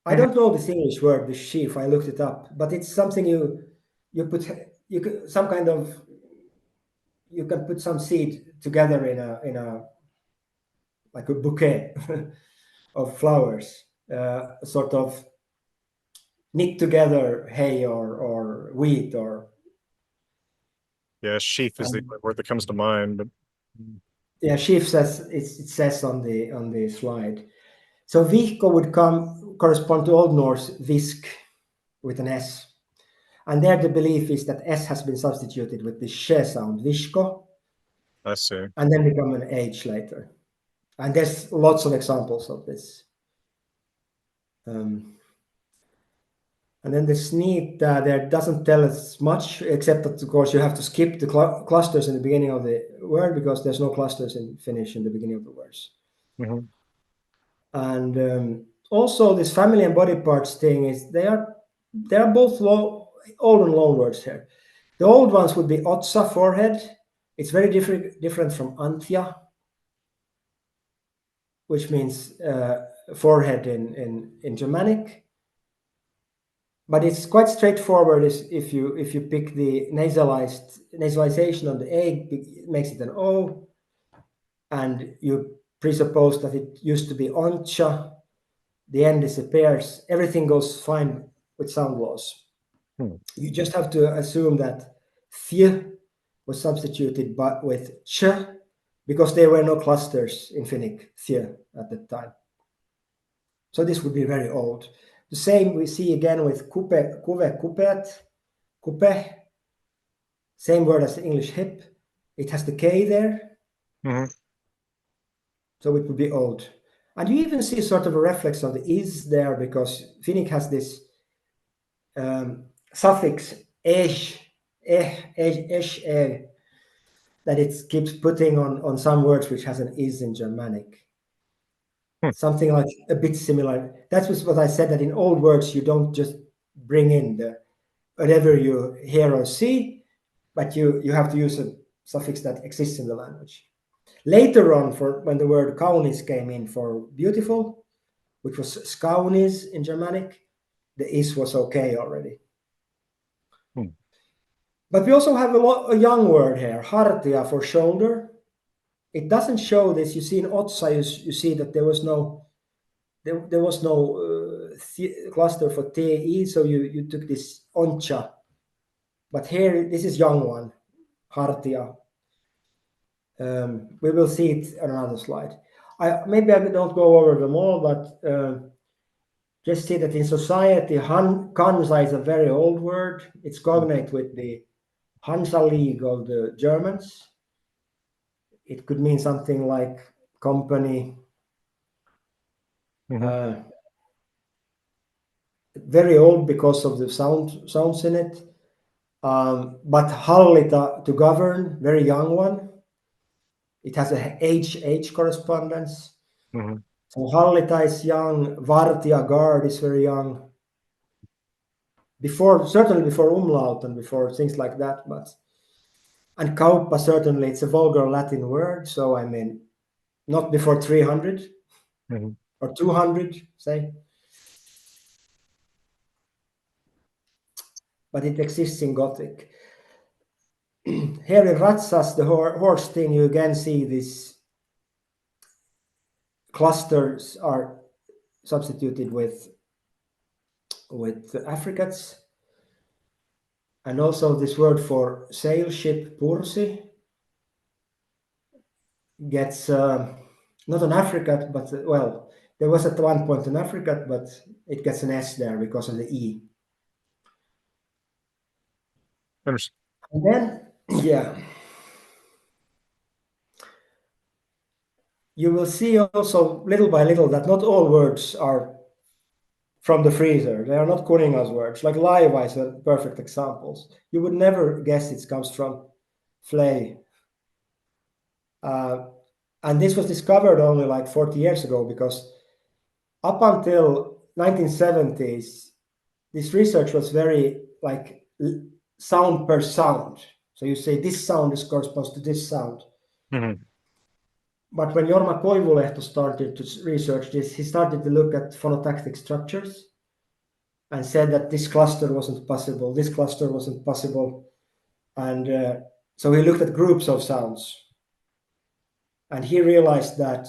I don't know this English word, the sheaf. I looked it up, but it's something you put some kind of, you can put some seed together in a like a bouquet of flowers, sort of knit together hay or wheat or. Yeah, sheaf is the word that comes to mind, but. Yeah, sheaf says it says on the slide. So Vihko would correspond to Old Norse visk with an S. And there the belief is that S has been substituted with the she sound, vishko, I see. and then become an H later. And there's lots of examples of this. And then the sneet there doesn't tell us much, except that, of course, you have to skip the clusters in the beginning of the word because there's no clusters in Finnish in the beginning of the words. And also this family and body parts thing is they are both old and loan words here. The old ones would be otsa, forehead. It's very different from antia, which means forehead in Germanic. But it's quite straightforward if you pick the nasalization on the A, it makes it an O, and you presuppose that it used to be oncha, the N disappears, everything goes fine with sound laws. You just have to assume that th was substituted with ch because there were no clusters in Finnic th at the time. So this would be very old. The same we see again with kupe, kuve, kupet, kupe. Same word as the English hip. It has the K there. So it would be old. And you even see sort of a reflex of the is there because Finnic has this suffix esh, that it keeps putting on some words which has an is in Germanic. Something like a bit similar. That was what I said, that in old words you don't just bring in the whatever you hear or see, but you have to use a suffix that exists in the language. Later on, for when the word kaunis came in for beautiful, which was skaunis in Germanic, the is was okay already. But we also have a young word here, hartia, for shoulder. It doesn't show this. You see in Otsa, you see that there was no cluster for te, so you took this oncha. But here, this is young one, hartia. We will see it on another slide. Maybe I don't go over them all, but just see that in society, Kansa is a very old word. It's cognate with the Hansa League of the Germans. It could mean something like company. Very old because of the sounds in it. But hallita, to govern, very young one. It has a H correspondence. Mhm. So hallita is young, vartija, guard, is very young. Certainly before umlaut and before things like that, and kauppa, certainly it's a vulgar Latin word, so I mean not before 300 Mhm. or 200, say. But it exists in Gothic. Here in Ratsas, the horse thing, you again see these clusters are substituted with affricates, and also this word for sail ship, pursi, gets not an affricate, but well, there was at one point an affricate, but it gets an S there because of the E. Understood. And then, yeah, you will see also little by little that not all words are from the freezer. They are not Kuningas words. Like laiva is a perfect example. You would never guess it comes from flay. And this was discovered only like 40 years ago, because up until 1970s, this research was very like sound per sound. So you say this sound corresponds to this sound. Mhm. But when Jorma Koivulehto started to research this, he started to look at phonotactic structures and said that this cluster wasn't possible, this cluster wasn't possible. And so he looked at groups of sounds. And he realized that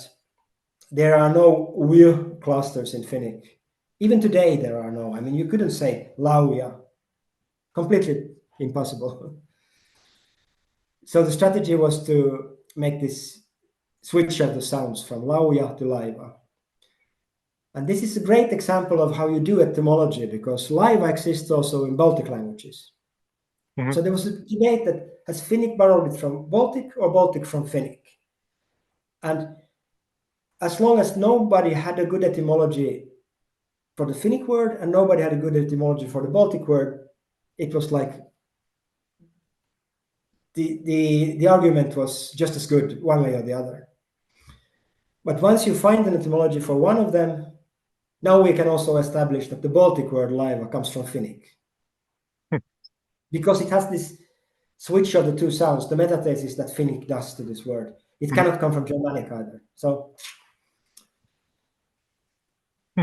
there are no W clusters in Finnic. Even today, there are no. I mean, you couldn't say lauja. Completely impossible. So the strategy was to make this switch of the sounds from lauja to laiva. And this is a great example of how you do etymology, because laiva exists also in Baltic languages. Mhm. So there was a debate that has Finnic borrowed it from Baltic or Baltic from Finnic. And as long as nobody had a good etymology for the Finnic word and nobody had a good etymology for the Baltic word, it was like the argument was just as good one way or the other. But once you find an etymology for one of them, now we can also establish that the Baltic word laiva comes from Finnic, because it has this switch of the two sounds. The metathesis that Finnic does to this word, it Mhm. cannot come from Germanic either. So,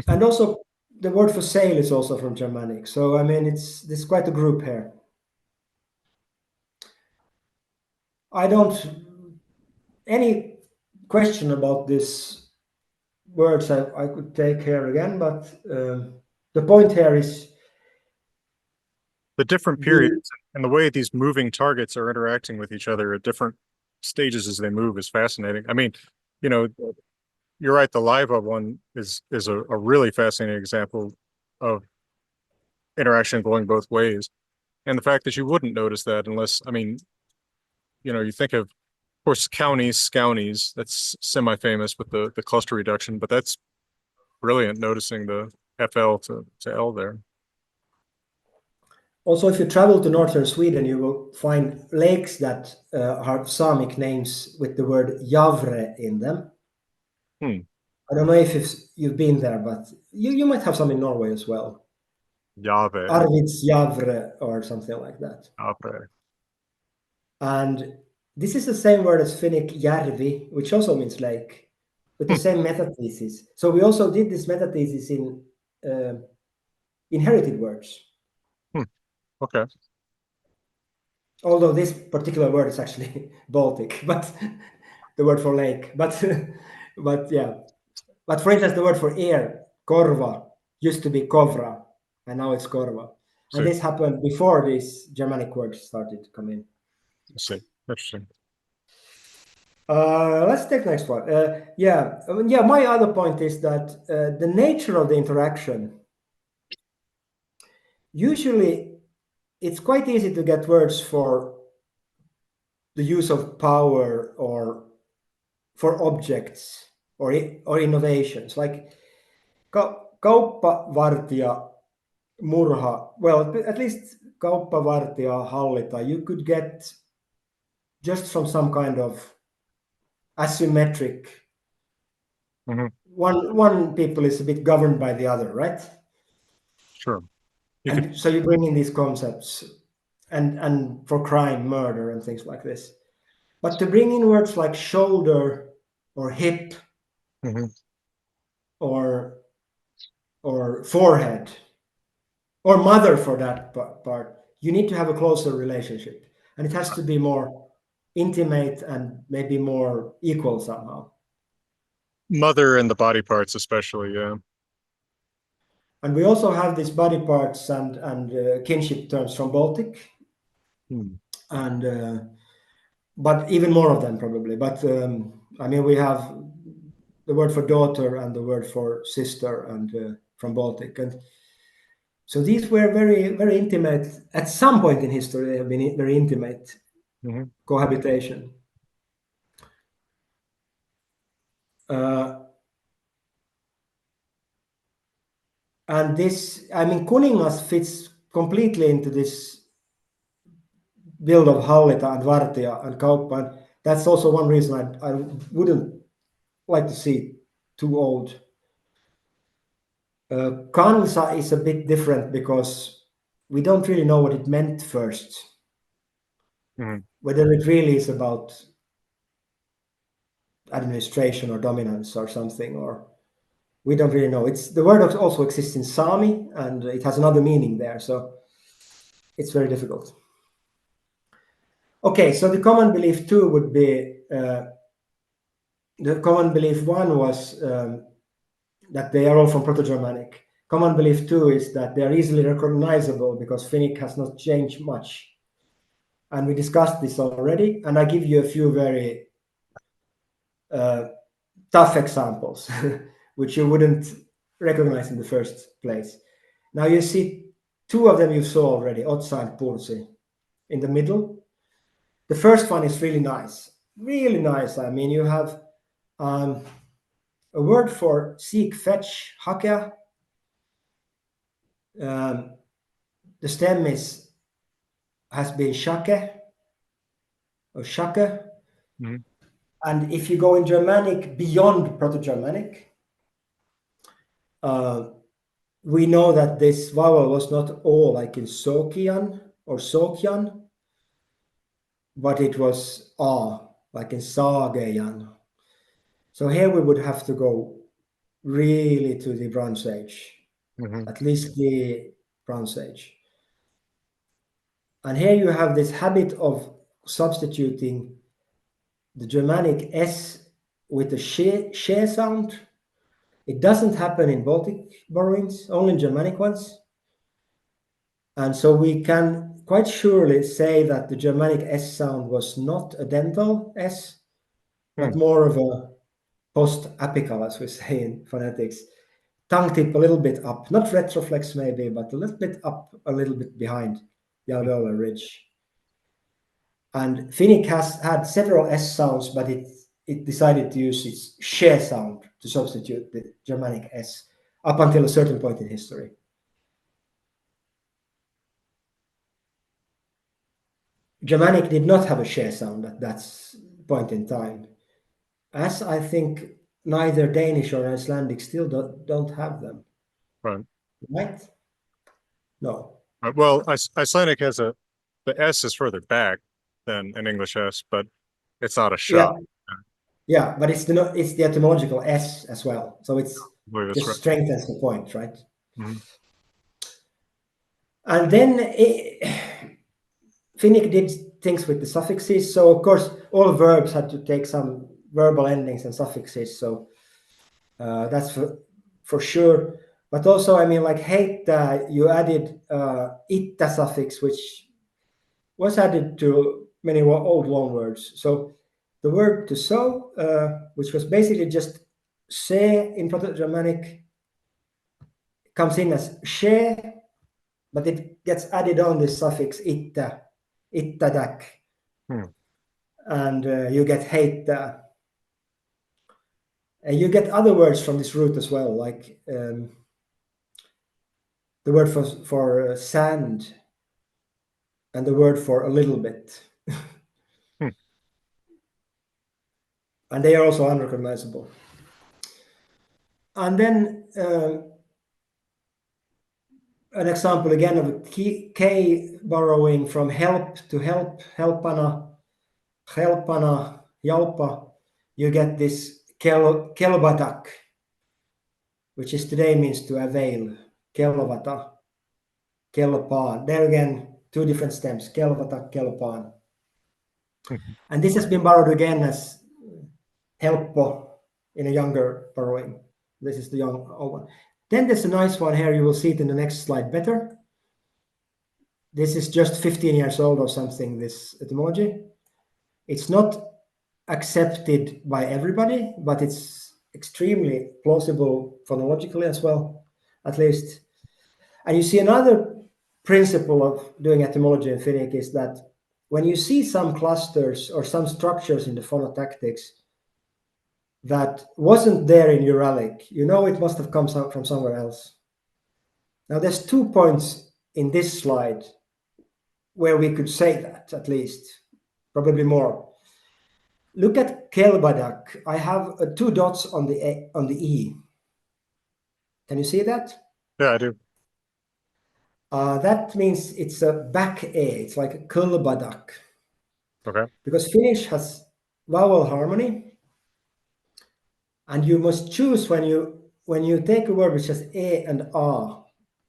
and also the word for sail is also from Germanic. So I mean, there's quite a group here. I don't any question about this words I could take here again, but the point here is The different the periods and the way these moving targets are interacting with each other at different stages as they move is fascinating. I mean, you know, you're right. The Liva one is a really fascinating example of interaction going both ways, and the fact that you wouldn't notice that unless, I mean, you think of course, counties, Scownies, that's semi-famous with the cluster reduction, but that's brilliant noticing the FL to L there. also, if you travel to northern Sweden, you will find lakes that have Samic names with the word Javre in them. Hmm. I don't know if you've been there, but you might have some in Norway as well. Jave. Arvidsjavre or something like that. Okay. And this is the same word as Finnic järvi, which also means lake, with the Hmm. same metathesis. So we also did this metathesis in inherited words. Hmm. Okay. Although this particular word is actually Baltic, but the word for lake. But yeah. But for instance, the word for ear, korva, used to be kovra, and now it's korva. And See, this happened before these Germanic words started to come in. see. Interesting. Let's take next one. Yeah. My other point is that the nature of the interaction, usually it's quite easy to get words for the use of power or for objects or innovations, like kauppavartija murha. Well, at least kauppavartija, hallita, you could get just from some kind of asymmetric. Mhm. One people is a bit governed by the other, right? Sure. You could. And so you bring in these concepts, and for crime, murder, and things like this. But to bring in words like shoulder or hip Mhm. or forehead or mother for that part, you need to have a closer relationship, and it has to be more intimate and maybe more equal somehow. Mother and the body parts, especially. Yeah. And we also have these body parts and kinship terms from Baltic, Hmm. and but even more of them probably. But I mean, we have the word for daughter and the word for sister, and from Baltic, and so these were very very intimate at some point in history. They have been very intimate Mhm. cohabitation. Uh, and this, I mean, kuningas fits completely into this build of hallita and vartija and kauppa. And that's also one reason I wouldn't like to see it too old. Kansa is a bit different because we don't really know what it meant first. Mhm. Whether it really is about administration or dominance or something, or we don't really know. It's the word also exists in Sami, and it has another meaning there, so it's very difficult. Okay, so the common belief two would be the common belief one was that they are all from Proto-Germanic. Common belief two is that they are easily recognizable because Finnic has not changed much. And we discussed this already, and I give you a few very tough examples, which you wouldn't recognize in the first place. Now you see two of them you saw already, Otsa and Pursi, in the middle. The first one is really nice, really nice. I mean, you have a word for seek, fetch, hakea. The stem has been shake or shake. Mhm. And if you go in Germanic beyond Proto-Germanic, we know that this vowel was not O like in Sokian or Sokyan, but it was A like in Sageyan. So here we would have to go really to the Bronze Age, Mhm. at least the Bronze Age. And here you have this habit of substituting the Germanic S with the she sound. It doesn't happen in Baltic borrowings, only in Germanic ones. And so we can quite surely say that the Germanic S sound was not a dental S, but Hmm. more of a post-apical, as we say in phonetics. Tongue tip a little bit up, not retroflex maybe, but a little bit up, a little bit behind the alveolar ridge. And Finnic has had several S sounds, but it decided to use its she sound to substitute the Germanic S up until a certain point in history. Germanic did not have a she sound at that point in time, as I think neither Danish or Icelandic still don't have them, Right. right? No. Well, Icelandic has the S is further back than an English S, but it's not a Yeah, shot. yeah, but it's the etymological S as well, so it's I believe that's just right. strengthens the point, right? Mhm. And then Finnic did things with the suffixes, so of course all verbs had to take some verbal endings and suffixes, so that's for sure. But also, I mean, like heitä, you added itta suffix, which was added to many old loanwords. So the word to sow, which was basically just se in Proto-Germanic, comes in as she, but it gets added on this suffix itta, ittadak, Hmm. and you get heitä. And you get other words from this root as well, like the word for sand, and the word for a little bit. Hmm. And they are also unrecognizable. And then an example again of a K borrowing from help to help, helpana, helpana, jalpa. You get this kelbatak, which is today means to avail, kelvata, kelpaan. There again, two different stems, kelvata, kelpaan. And this has been borrowed again as helppo in a younger borrowing. This is the young old one. Then there's a nice one here. You will see it in the next slide better. This is just 15 years old or something, this etymology. It's not accepted by everybody, but it's extremely plausible phonologically as well, at least. And you see another principle of doing etymology in Finnic is that when you see some clusters or some structures in the phonotactics that wasn't there in Uralic, you know it must have come from somewhere else. Now there's 2 points in this slide where we could say that, at least, probably more. Look at Kelbadak. I have 2 dots on the E. Can you see that? Yeah, I do. That means it's a back A. It's like Kelbadak. Okay. Because Finnish has vowel harmony, and you must choose when you take a word which has A and A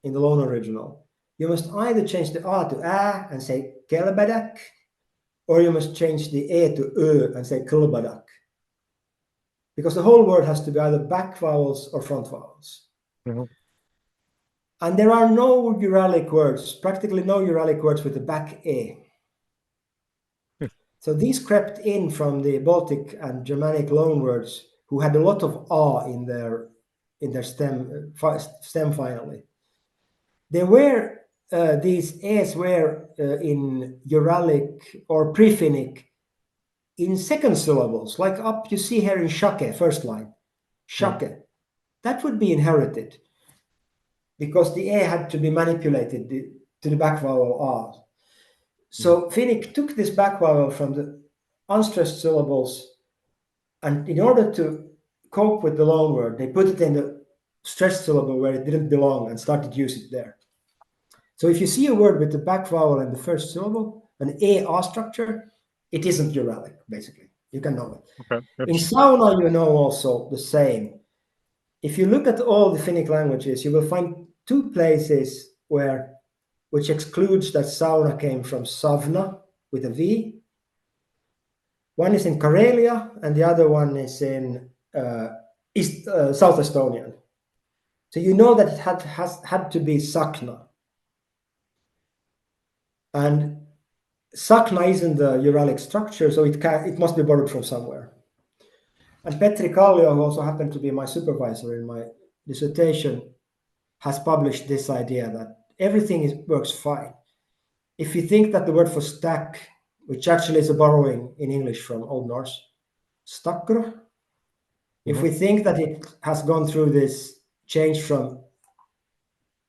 in the loan original. You must either change the A to A and say Kelbadak, or you must change the A to Ö and say Kelbadak. Because the whole word has to be either back vowels or front vowels. Mm-hmm. And there are no Uralic words, practically no Uralic words with the back A. So these crept in from the Baltic and Germanic loanwords, who had a lot of A in their stem finally. There were these A's were in Uralic or pre-Finnic in second syllables, like up you see here in shake, first line, shake. That would be inherited because the A had to be manipulated to the back vowel A. So Finnic took this back vowel from the unstressed syllables, and in order to cope with the loan word, they put it in the stressed syllable where it didn't belong and started to use it there. So if you see a word with the back vowel in the first syllable, an A structure, it isn't Uralic, basically. You can know it. Okay. In sauna, you know also the same. If you look at all the Finnic languages, you will find 2 places which excludes that sauna came from savna with a V. One is in Karelia, and the other one is in South Estonian. So you know that it had to be sakna. And sakna isn't the Uralic structure, so it must be borrowed from somewhere. And Petri Kallio, who also happened to be my supervisor in my dissertation, has published this idea that everything works fine. If you think that the word for stack, which actually is a borrowing in English from Old Norse, stakkr, if we think that it has gone through this change from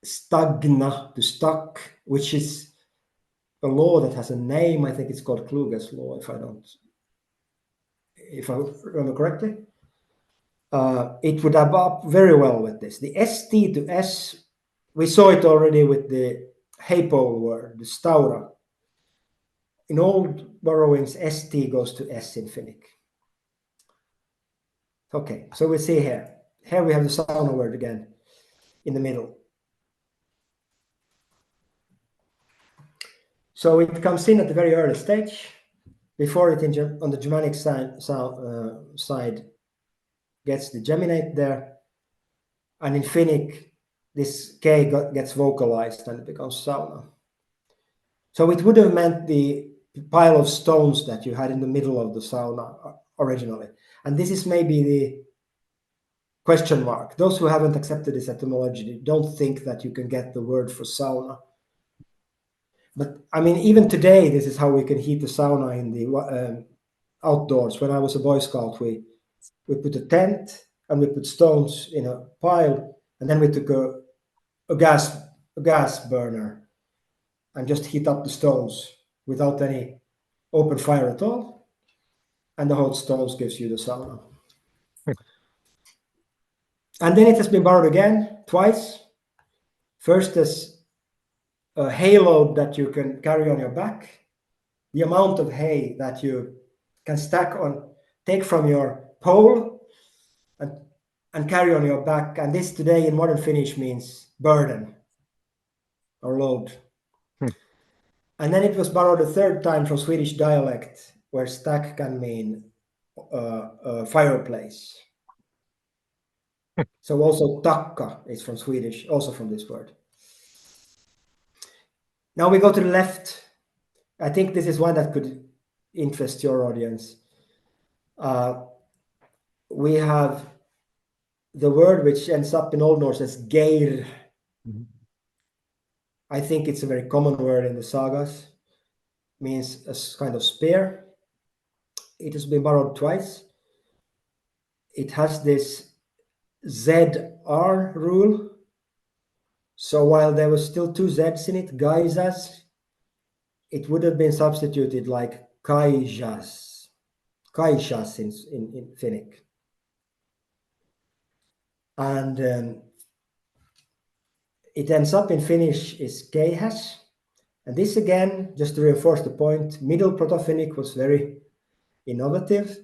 stagna to stuck, which is a law that has a name, I think it's called Kluge's law, if I remember correctly, it would add up very well with this. The ST to S, we saw it already with the Hapol word, the staura. In old borrowings, ST goes to S in Finnic. Okay, so we see here. Here we have the sauna word again in the middle. So it comes in at the very early stage, before it on the Germanic side gets the geminate there. And in Finnic, this K gets vocalized and it becomes sauna. So it would have meant the pile of stones that you had in the middle of the sauna originally. And this is maybe the question mark. Those who haven't accepted this etymology don't think that you can get the word for sauna. But I mean, even today, this is how we can heat the sauna in the outdoors. When I was a Boy Scout, we put a tent and we put stones in a pile, and then we took a gas burner and just heat up the stones without any open fire at all. And the hot stones gives you the sauna. And then it has been borrowed again twice. First as a hay load that you can carry on your back. The amount of hay that you can take from your pole and carry on your back. And this today in modern Finnish means burden or load. And then it was borrowed a third time from Swedish dialect, where stack can mean fireplace. So also takka is from Swedish, also from this word. Now we go to the left. I think this is one that could interest your audience. We have the word which ends up in Old Norse as geir. I think it's a very common word in the sagas. Means a kind of spear. It has been borrowed twice. It has this ZR rule. So while there was still two Z's in it, gaisas, it would have been substituted like kaijas in Finnic. And it ends up in Finnish is keihäs. And this again, just to reinforce the point, Middle Proto-Finnic was very innovative.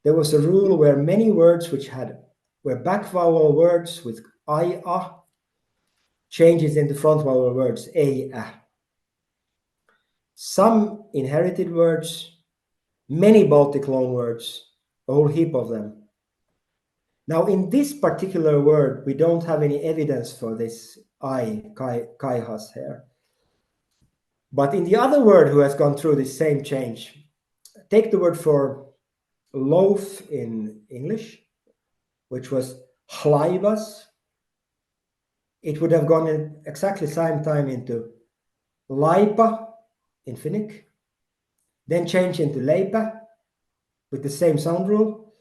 There was a rule where many words which were back vowel words with I-a changes into front vowel words ei-a. Some inherited words, many Baltic loanwords, a whole heap of them. Now in this particular word, we don't have any evidence for this kaihas here. But in the other word who has gone through this same change, take the word for loaf in English, which was hlaivas. It would have gone in exactly the same time into laipa in Finnic, then change into leipä with the same sound rule,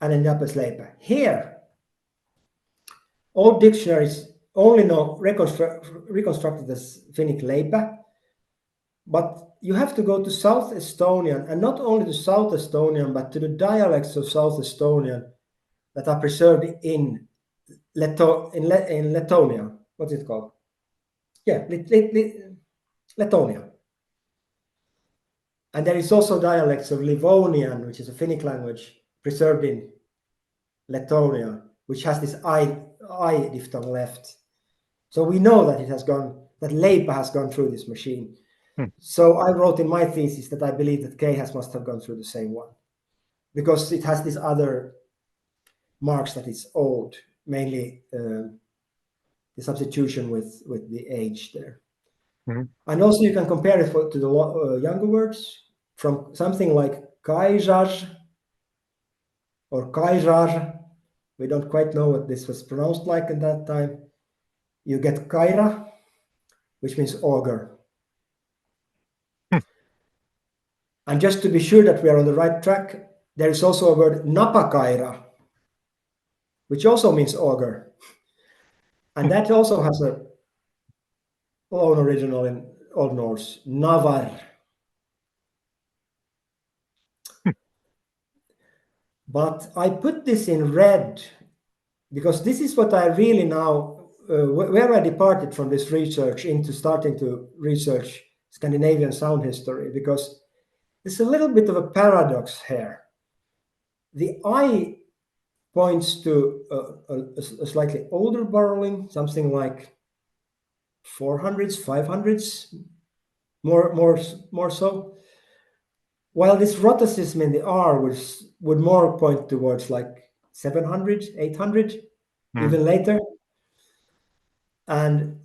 and end up as leipä. Here, all dictionaries only know reconstructed as Finnic leipä, but you have to go to South Estonian, and not only to South Estonian, but to the dialects of South Estonian that are preserved in Lithuania. What's it called? Yeah, Lithuania. And there is also dialects of Livonian, which is a Finnic language preserved in Lithuania, which has this I diphthong left. So we know that that leipä has gone through this machine. So I wrote in my thesis that I believe that keihäs must have gone through the same one, because it has these other marks that it's old, mainly the substitution with the age there. And also you can compare it to the younger words, from something like kaijar or kairar. We don't quite know what this was pronounced like at that time. You get kaira, which means auger. And just to be sure that we are on the right track, there is also a word napakaira, which also means auger. And that also has a own original in Old Norse, navar. But I put this in red because this is what I really now, where I departed from this research into starting to research Scandinavian sound history, because there's a little bit of a paradox here. The I points to a slightly older borrowing, something like 400s, 500s, more so. While this rotacism in the R would more point towards like 700, 800, even later. And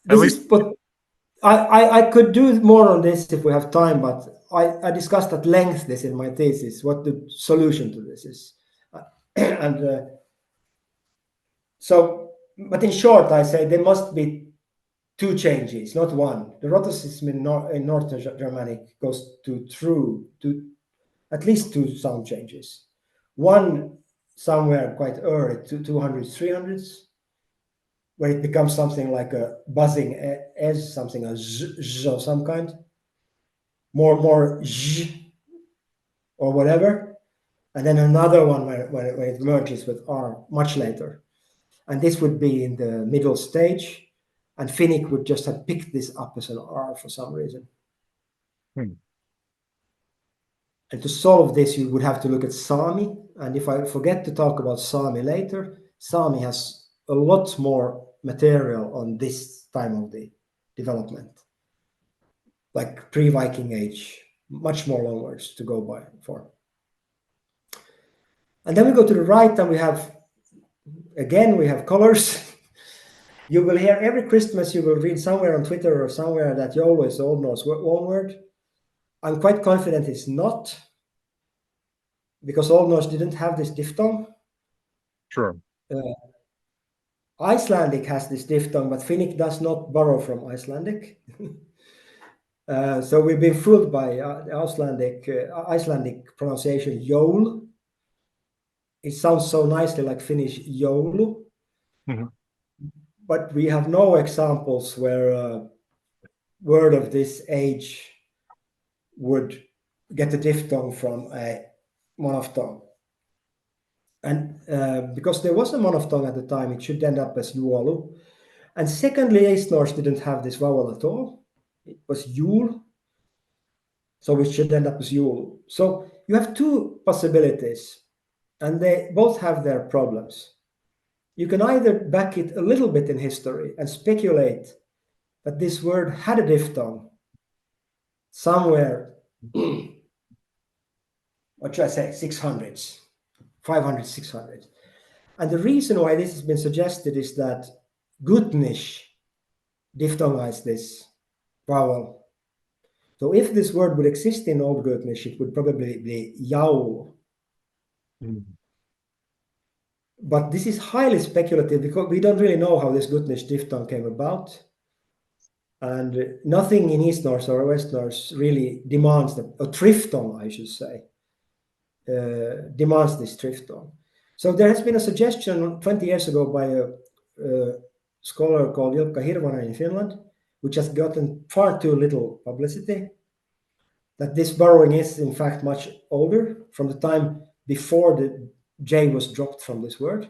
this is what I could do more on this if we have time, but I discussed at length this in my thesis, what the solution to this is. But in short, I say there must be two changes, not one. The rotacism in Northern Germanic goes to at least two sound changes. One somewhere quite early, 200s, 300s, where it becomes something like a buzzing as something, a z of some kind, more z or whatever, and then another one when it merges with R much later. And this would be in the middle stage, and Finnic would just have picked this up as an R for some reason. Hmm. And to solve this, you would have to look at Sami. And if I forget to talk about Sami later, Sami has a lot more material on this time of the development, like pre-Viking age, much more loanwords to go by for. And then we go to the right, and we have colors. You will hear every Christmas, you will read somewhere on Twitter or somewhere that YOLO is the Old Norse loanword. I'm quite confident it's not, because Old Norse didn't have this diphthong. Sure. Icelandic has this diphthong, but Finnic does not borrow from Icelandic. So we've been fooled by Icelandic pronunciation Jól. It sounds so nicely like Finnish joulu, but we have no examples where a word of this age would get a diphthong from a monophthong. And because there was a monophthong at the time, it should end up as juolu. And secondly, East Norse didn't have this vowel at all. It was jul, so it should end up as jul. So you have two possibilities, and they both have their problems. You can either back it a little bit in history and speculate that this word had a diphthong somewhere, what should I say, 600s, 500, 600. And the reason why this has been suggested is that Gutnish diphthongized this vowel. So if this word would exist in Old Gutnish, it would probably be Jaul. But this is highly speculative because we don't really know how this Gutnish diphthong came about. And nothing in East Norse or West Norse really demands that, a triphthong, I should say, demands this triphthong. So there has been a suggestion 20 years ago by a scholar called Ilkka Hirvonen in Finland, which has gotten far too little publicity, that this borrowing is in fact much older, from the time before the J was dropped from this word.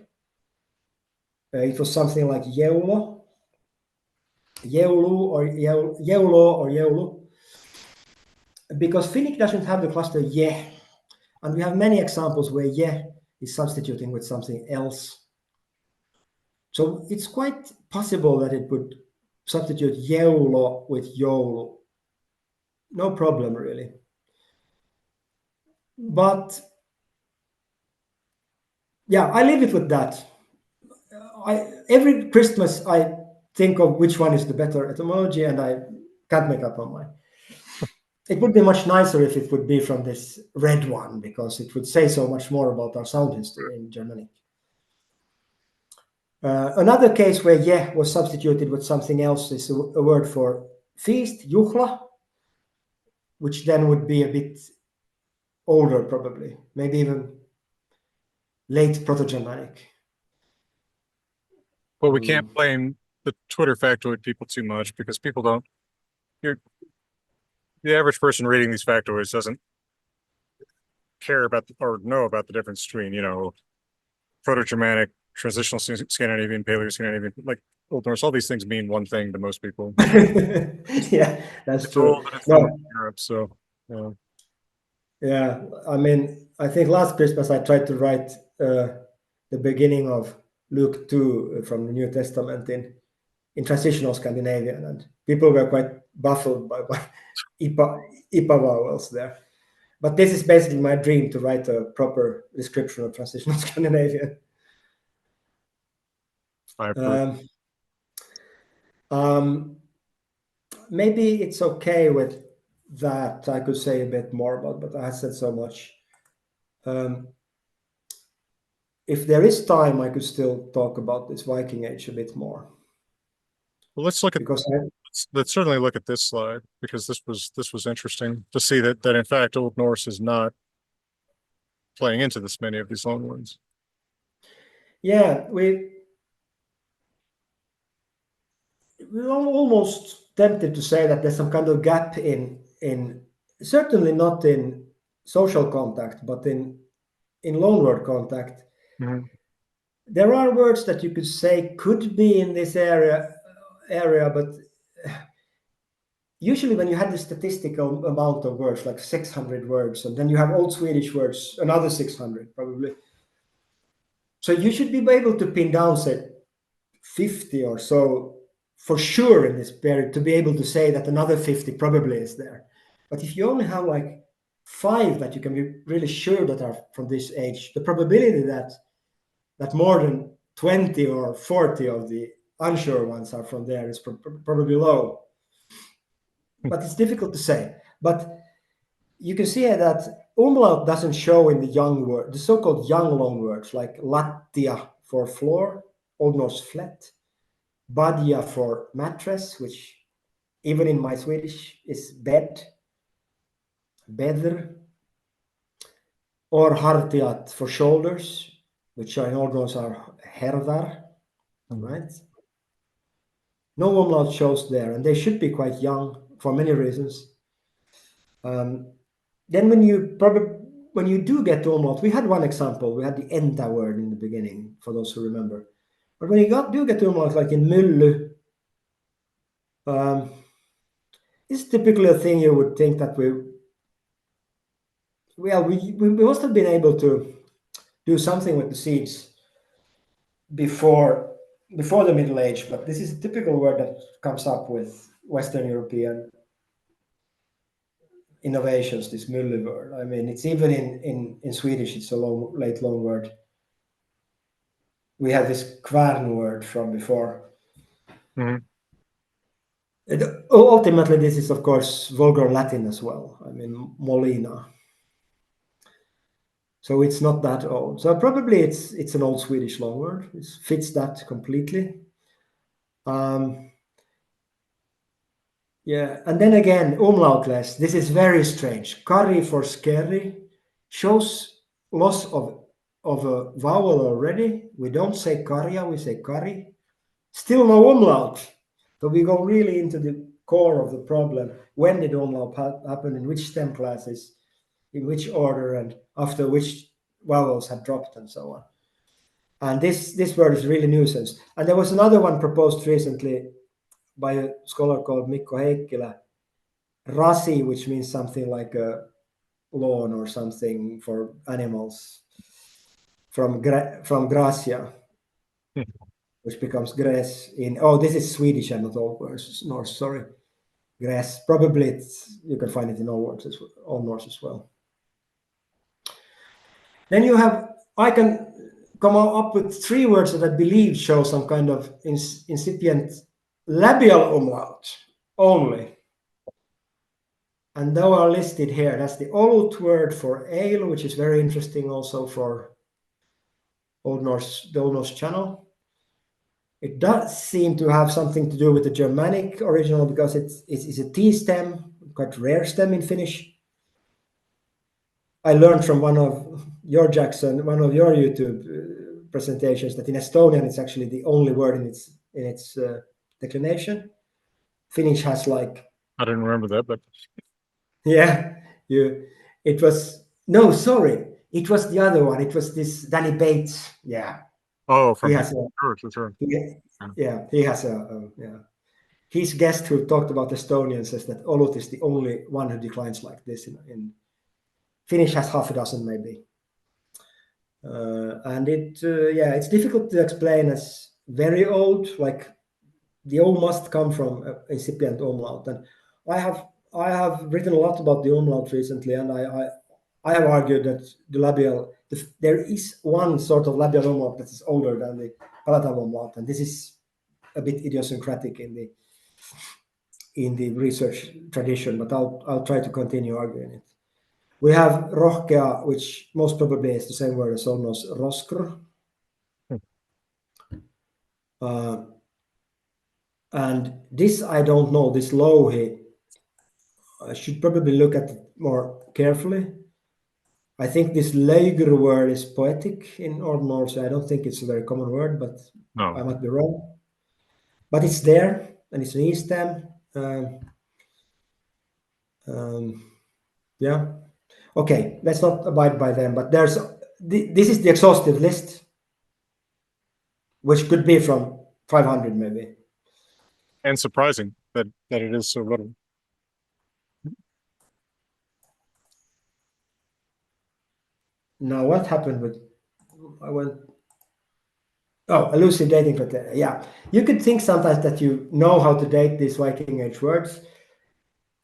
It was something like Jeulo, or Jeulu, because Finnic doesn't have the cluster Je, and we have many examples where Je is substituting with something else. So it's quite possible that it would substitute Jeulo with Joulu. No problem, really. But yeah, I leave it with that. Every Christmas, I think of which one is the better etymology, and I can't make up my mind. It would be much nicer if it would be from this red one, because it would say so much more about our sound history in Germanic. Another case where "je" was substituted with something else is a word for feast, juhla, which then would be a bit older, probably, maybe even late Proto-Germanic. Well, we can't blame the Twitter factoid people too much, because people don't. The average person reading these factoids doesn't care about or know about the difference between, Proto-Germanic, transitional Scandinavian, Paleo-Scandinavian, like Old Norse. All these things mean one thing to most people. Yeah, that's It's true. old and it's from Europe, so yeah. Yeah, I mean, I think last Christmas I tried to write the beginning of Luke 2 from the New Testament in transitional Scandinavian, and people were quite baffled by IPA vowels there. But this is basically my dream, to write a proper description of transitional Scandinavian. I approve. Maybe it's okay with that. I could say a bit more about, but I said so much. If there is time, I could still talk about this Viking Age a bit more. Well, let's look at Because let's certainly look at this slide, because this was interesting to see that in fact Old Norse is not playing into this many of these loanwords. Yeah, we're almost tempted to say that there's some kind of gap in certainly not in social contact, but in loanword contact. Mhm. There are words that you could say could be in this area, but usually when you have the statistical amount of words, like 600 words, and then you have Old Swedish words, another 600 probably. So you should be able to pin down, say, 50 or so for sure in this period to be able to say that another 50 probably is there. But if you only have like 5 that you can be really sure that are from this age, the probability that more than 20 or 40 of the unsure ones are from there is probably low. But it's difficult to say. But you can see that umlaut doesn't show in the young word, the so-called young loan words like lattia for floor, Old Norse flat, badja for mattress, which even in my Swedish is bed, bedr, or hartiat for shoulders, which in Old Norse are herðar, right? No umlaut shows there, and they should be quite young for many reasons. Then when you do get to umlaut, we had one example. We had the enta word in the beginning, for those who remember. But when you do get to umlaut, like in mylly, it's typically a thing you would think that we must have been able to do something with the seeds before the Middle Age, but this is a typical word that comes up with Western European innovations, this mylly word. I mean, it's even in Swedish, it's a late loan word. We have this kvarn word from before. Mhm. Ultimately, this is, of course, vulgar Latin as well. I mean, molina. So it's not that old. So probably it's an old Swedish loanword. It fits that completely. Yeah, and then again, umlautless. This is very strange. Kari for scary shows loss of a vowel already. We don't say karja, we say kari. Still no umlaut. So we go really into the core of the problem. When did umlaut happen? In which stem classes? In which order? And after which vowels have dropped and so on. And this word is really nuisance. And there was another one proposed recently by a scholar called Mikko Heikkilä, rasi, which means something like a lawn or something for animals, from gracia, which becomes gräs in. Oh, this is Swedish and not Old Norse. Sorry, gräs. Probably you can find it in Old Norse as well. Then you have, I can come up with 3 words that I believe show some kind of incipient labial umlaut only. And they are listed here. That's the Olut word for ale, which is very interesting also for the Old Norse channel. It does seem to have something to do with the Germanic original because it's a T stem, quite rare stem in Finnish. I learned from one of your YouTube presentations that in Estonian it's actually the only word in its declination. Finnish has like, I didn't remember that, but yeah, it was, no, sorry, it was the other one. It was this Danny Bates. Yeah, oh, he from has a, church, that's right. yeah, he has yeah. His guest who talked about Estonian says that Olut is the only one who declines like this. In Finnish has half a dozen maybe. And it's difficult to explain as very old, like the O must come from incipient umlaut. And I have written a lot about the umlaut recently, and I have argued that there is one sort of labial umlaut that is older than the palatal umlaut, and this is a bit idiosyncratic in the research tradition, but I'll try to continue arguing it. We have rohkea, which most probably is the same word as almost roskr. And this I don't know, this louhi, I should probably look at it more carefully. I think this Lager word is poetic in Old Norse. I don't think it's a very common word, but No. I might be wrong. But it's there, and it's an E stem. Yeah. Okay, let's not abide by them. But this is the exhaustive list, which could be from 500 maybe. And surprising that it is so little. Now, what happened with? I went. Oh, elucidating criteria. Yeah, you could think sometimes that you know how to date these Viking Age words.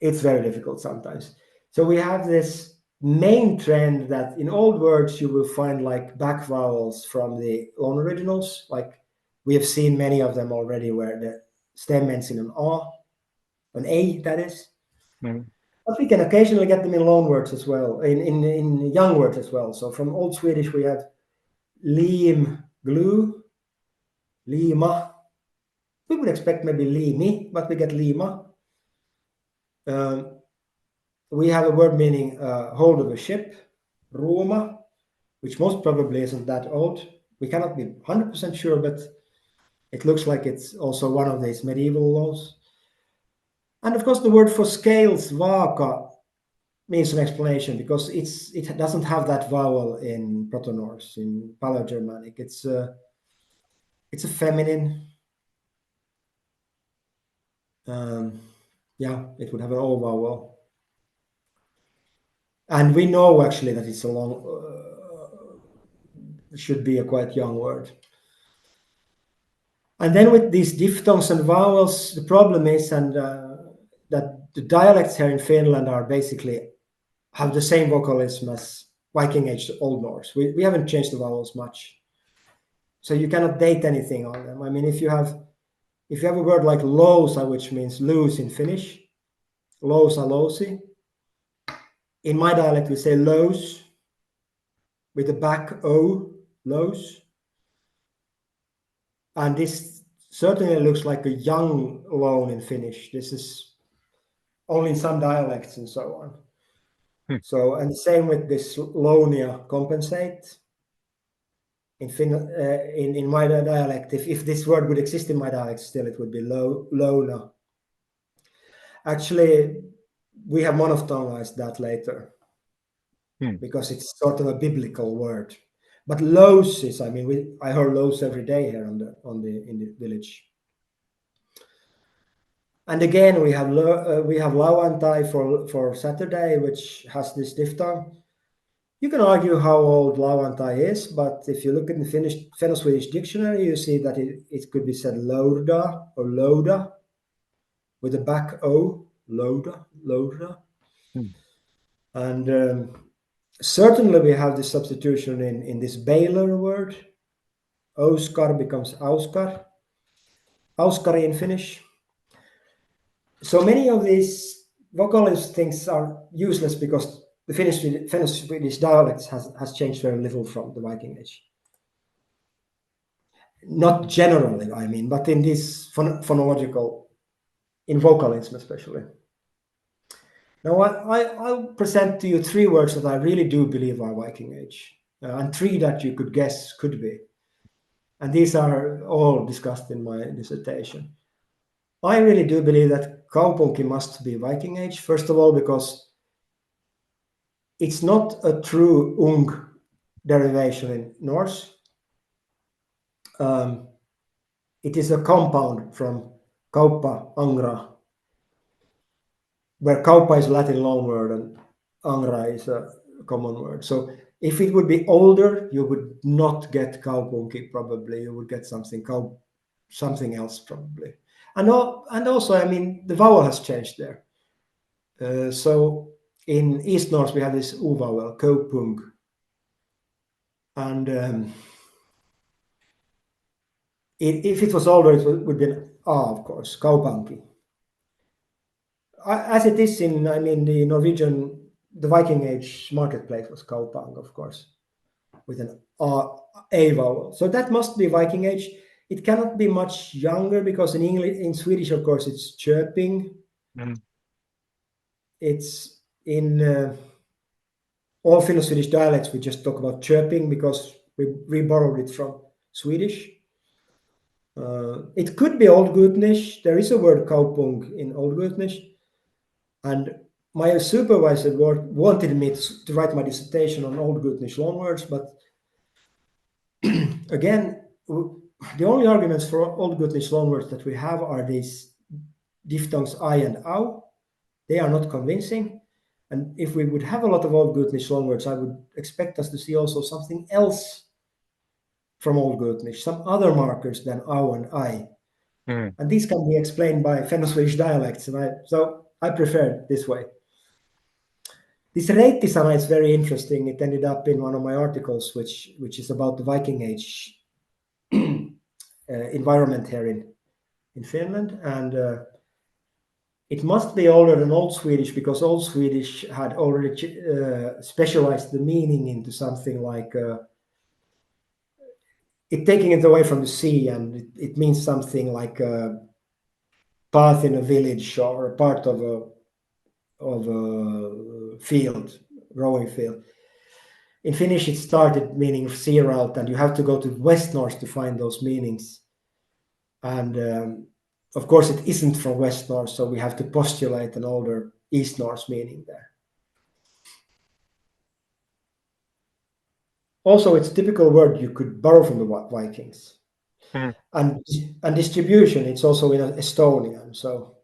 It's very difficult sometimes. So we have this main trend that in old words you will find like back vowels from the loan originals. Like we have seen many of them already where the stem ends in an A that is. Mm. But we can occasionally get them in loan words as well, in young words as well. So from Old Swedish we have lim, glue, lima. We would expect maybe limi, but we get lima. We have a word meaning hold of a ship, Roma, which most probably isn't that old. We cannot be 100% sure, but it looks like it's also one of these medieval laws. And of course, the word for scales, vaka, needs an explanation because it doesn't have that vowel in Proto-Norse, in Paleo-Germanic. It's a feminine. Yeah, it would have an O vowel. And we know actually that it's a long, should be a quite young word. And then with these diphthongs and vowels, the problem is that the dialects here in Finland are basically have the same vocalism as Viking Age Old Norse. We haven't changed the vowels much. So you cannot date anything on them. I mean, if you have a word like lousa, which means lose in Finnish, lousa, lousi. In my dialect, we say lous with the back O, lous. And this certainly looks like a young loan in Finnish. This is only in some dialects and so on. So, and the same with this lonia, compensate. In my dialect, if this word would exist in my dialect still, it would be lona. Actually, we have monophthongized that later because it's sort of a biblical word. But los is, I mean, I heard los every day here in the village. And again, we have lauantai for Saturday, which has this diphthong. You can argue how old lauantai is, but if you look in the Finno-Swedish dictionary, you see that it could be said louda or louda with a back O, louda. And certainly we have this substitution in this Baylor word. Oskar becomes auskar. Auskari in Finnish. So many of these vocalist things are useless because the Finnish dialects has changed very little from the Viking Age. Not generally, I mean, but in this phonological, in vocalism especially. Now, I'll present to you three words that I really do believe are Viking Age, and three that you could guess could be. And these are all discussed in my dissertation. I really do believe that kaupunki must be Viking Age, first of all, because it's not a true ung derivation in Norse. It is a compound from kauppa, angra, where kauppa is a Latin loanword and angra is a common word. So if it would be older, you would not get kaupunki probably. You would get something else probably. And also, I mean, the vowel has changed there. So in East Norse, we have this U vowel, kaupung. And if it was older, it would be an A, of course, kaupunki. As it is in, I mean, the Norwegian, the Viking Age marketplace was kaupang, of course, with an A vowel. So that must be Viking Age. It cannot be much younger because in English, in Swedish, of course, it's chirping. It's in all Finno-Swedish dialects, we just talk about chirping because we borrowed it from Swedish. It could be Old Gutnish. There is a word kaupung in Old Gutnish. And my supervisor wanted me to write my dissertation on Old Gutnish loanwords, but again, the only arguments for Old Gutnish loanwords that we have are these diphthongs I and au. They are not convincing. And if we would have a lot of Old Gutnish loanwords, I would expect us to see also something else from Old Gutnish, some other markers than au and I. Mm. And these can be explained by Finno-Swedish dialects. So I prefer it this way. This Reittisana is very interesting. It ended up in one of my articles, which is about the Viking Age environment here in Finland. And it must be older than Old Swedish because Old Swedish had already specialized the meaning into something like it taking it away from the sea, and it means something like a path in a village or a part of a field, growing field. In Finnish, it started meaning sea route, and you have to go to West Norse to find those meanings. And of course, it isn't from West Norse, so we have to postulate an older East Norse meaning there. Also, it's a typical word you could borrow from the Vikings. Mm. And distribution, it's also in Estonian, so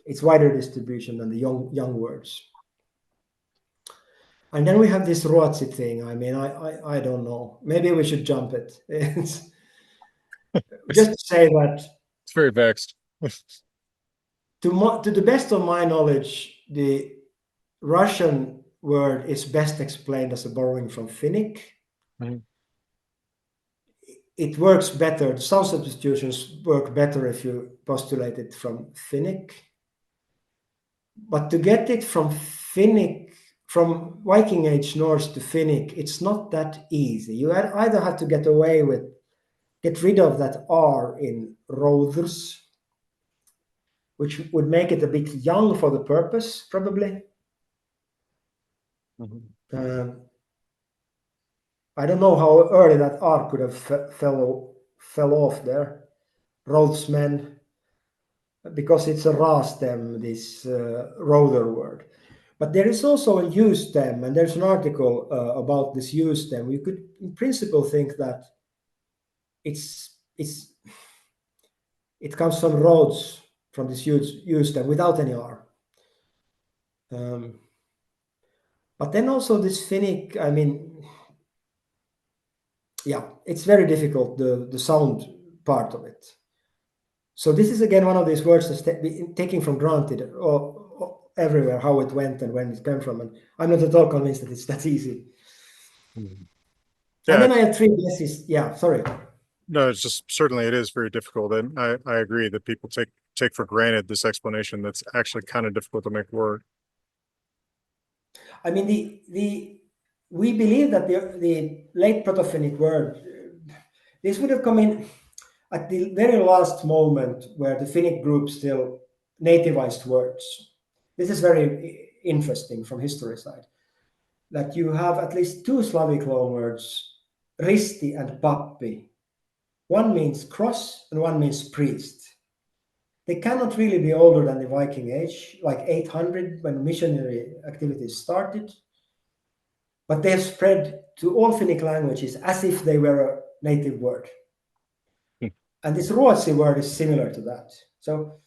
it's wider distribution than the young words. And then we have this Ruotsi thing. I mean, I don't know. Maybe we should jump it. It's just to say that It's very vexed. to the best of my knowledge, the Russian word is best explained as a borrowing from Finnic. Mm. It works better. The sound substitutions work better if you postulate it from Finnic. But to get it from Finnic, from Viking Age Norse to Finnic, it's not that easy. You either have to get rid of that R in Rothers, which would make it a bit young for the purpose, probably. Mm-hmm. I don't know how early that R could have fell off there. Rothsmen, because it's a Ra stem, this Rother word. But there is also a U stem, and there's an article about this U stem. You could, in principle, think that it comes from Rhodes, from this U stem, without any R. But then also this Finnic, I mean, yeah, it's very difficult, the sound part of it. So this is again one of these words that's taking for granted everywhere, how it went and when it came from. And I'm not at all convinced that it's that easy. Mm-hmm. And then I have three guesses. Yeah, sorry. No, it's just certainly it is very difficult. And I agree that people take for granted this explanation that's actually kind of difficult to make work. I mean, we believe that the late Proto-Finnic word, this would have come in at the very last moment where the Finnic group still nativized words. This is very interesting from history side, that you have at least two Slavic loanwords, risti and pappi. One means cross and one means priest. They cannot really be older than the Viking Age, like 800 when missionary activities started. But they have spread to all Finnic languages as if they were a native word. And this Ruotsi word is similar to that. So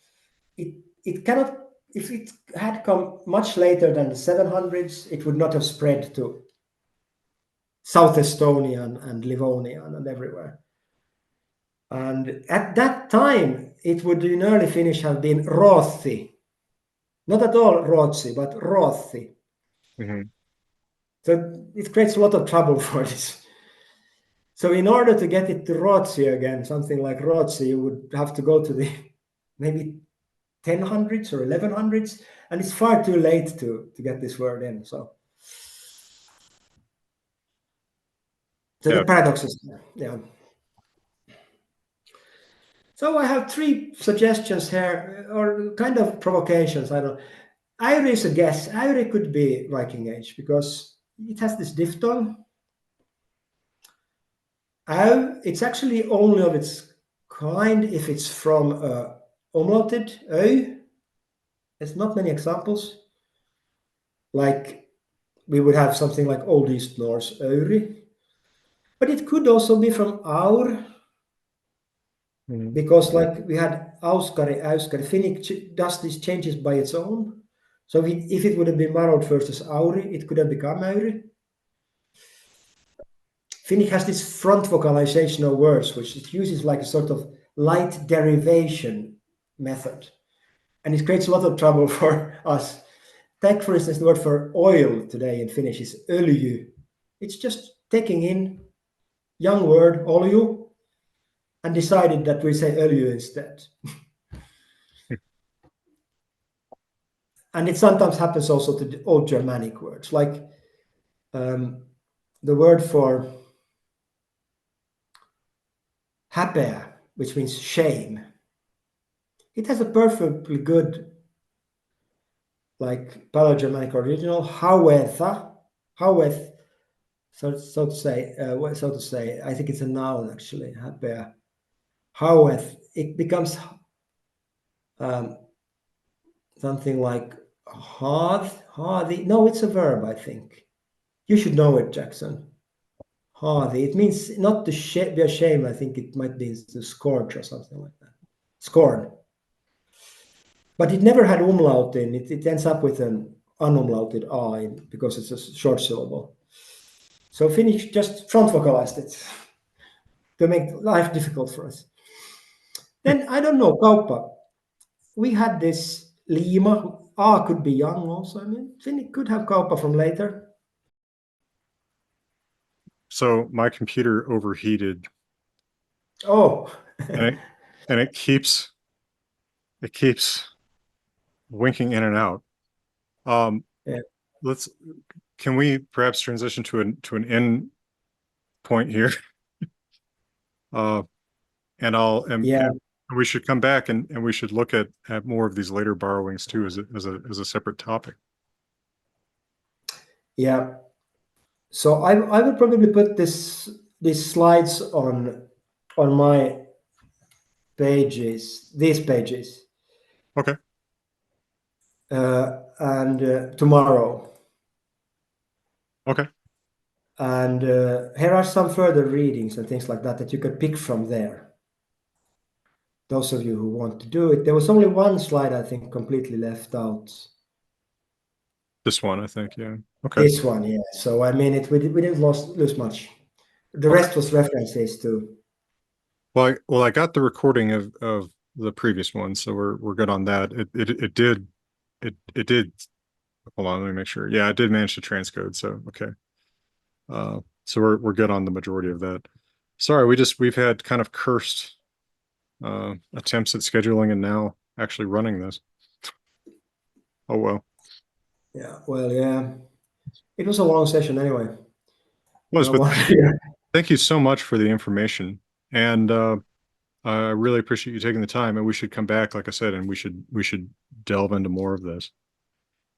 it cannot, if it had come much later than the 700s, it would not have spread to South Estonian and Livonian and everywhere. And at that time, it would in early Finnish have been Rothi. Not at all Ruotsi, but Rothi. Mm-hmm. So it creates a lot of trouble for this. So in order to get it to Ruotsi again, something like Ruotsi, you would have to go to the maybe 1000s or 1100s, and it's far too late to get this word in. So the paradox is there. Yeah. So I have three suggestions here, or kind of provocations. I don't. Auri is a guess. Auri could be Viking Age because it has this diphthong. It's actually only of its kind if it's from umlauted ö. There's not many examples. Like we would have something like Old East Norse öri, but it could also be from aur, because like we had auskari, auskari. Finnic does these changes by its own. So if it would have been marrowed first as auri, it could have become auri. Finnic has this front vocalization of words, which it uses like a sort of light derivation method. And it creates a lot of trouble for us. Take, for instance, the word for oil today in Finnish is öljy. It's just taking in young word, olju, and decided that we say öljy instead. And it sometimes happens also to the old Germanic words, like the word for häpeä, which means shame. It has a perfectly good, like Paleo-Germanic original, however, so to say, I think it's a noun actually, häpeä. However, it becomes something like hardy. No, it's a verb, I think. You should know it, Jackson. Hardy. It means not to be ashamed. I think it might be to scorch or something like that. Scorn. But it never had umlaut in it. It ends up with an unumlauted I because it's a short syllable. So Finnish just front vocalized it to make life difficult for us. Then, I don't know, kauppa. We had this lima. A could be young also. I mean, Finnic could have kauppa from later. So my computer overheated. Oh. and it keeps winking in and out. Yeah. Can we perhaps transition to an end point here? And we should come back and we should look at more of these later borrowings too as a separate topic. Yeah. So I will probably put these slides on my pages, these pages. Okay. And tomorrow. Okay. And here are some further readings and things like that you could pick from there. Those of you who want to do it. There was only one slide, I think, completely left out. This one, I think, yeah. Okay. This one, yeah. So I mean, we didn't lose much. The rest was references to. Well, I got the recording of the previous one, so we're good on that. It did. Hold on, let me make sure. Yeah, it did manage to transcode. So okay. So we're good on the majority of that. Sorry, we've had kind of cursed attempts at scheduling and now actually running this. Oh well. Yeah, well, yeah. It was a long session anyway. Was, but thank you so much for the information, and I really appreciate you taking the time. And we should come back, like I said, and we should delve into more of this.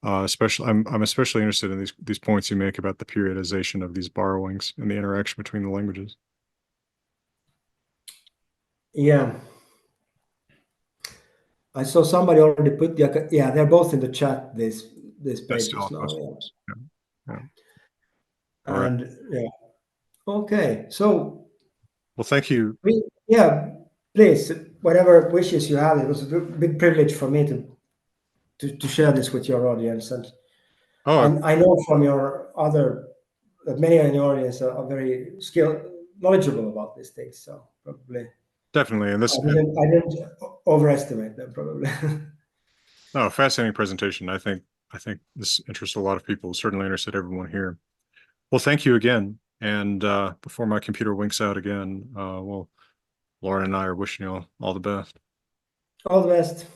Especially, I'm especially interested in these points you make about the periodization of these borrowings and the interaction between the languages. Yeah. I saw somebody already put yeah, they're both in the chat, these pages now. Yeah. Yeah. And yeah. Okay. So well, thank you. Yeah, please, whatever wishes you have. It was a big privilege for me to share this with your audience. And I know from your other that many in your audience are very knowledgeable about these things. So probably definitely, and I didn't overestimate them probably. Oh, fascinating presentation. I think this interests a lot of people. Certainly interested everyone here. Well, thank you again. And before my computer winks out again, well, Lauren and I are wishing you all the best. All the best.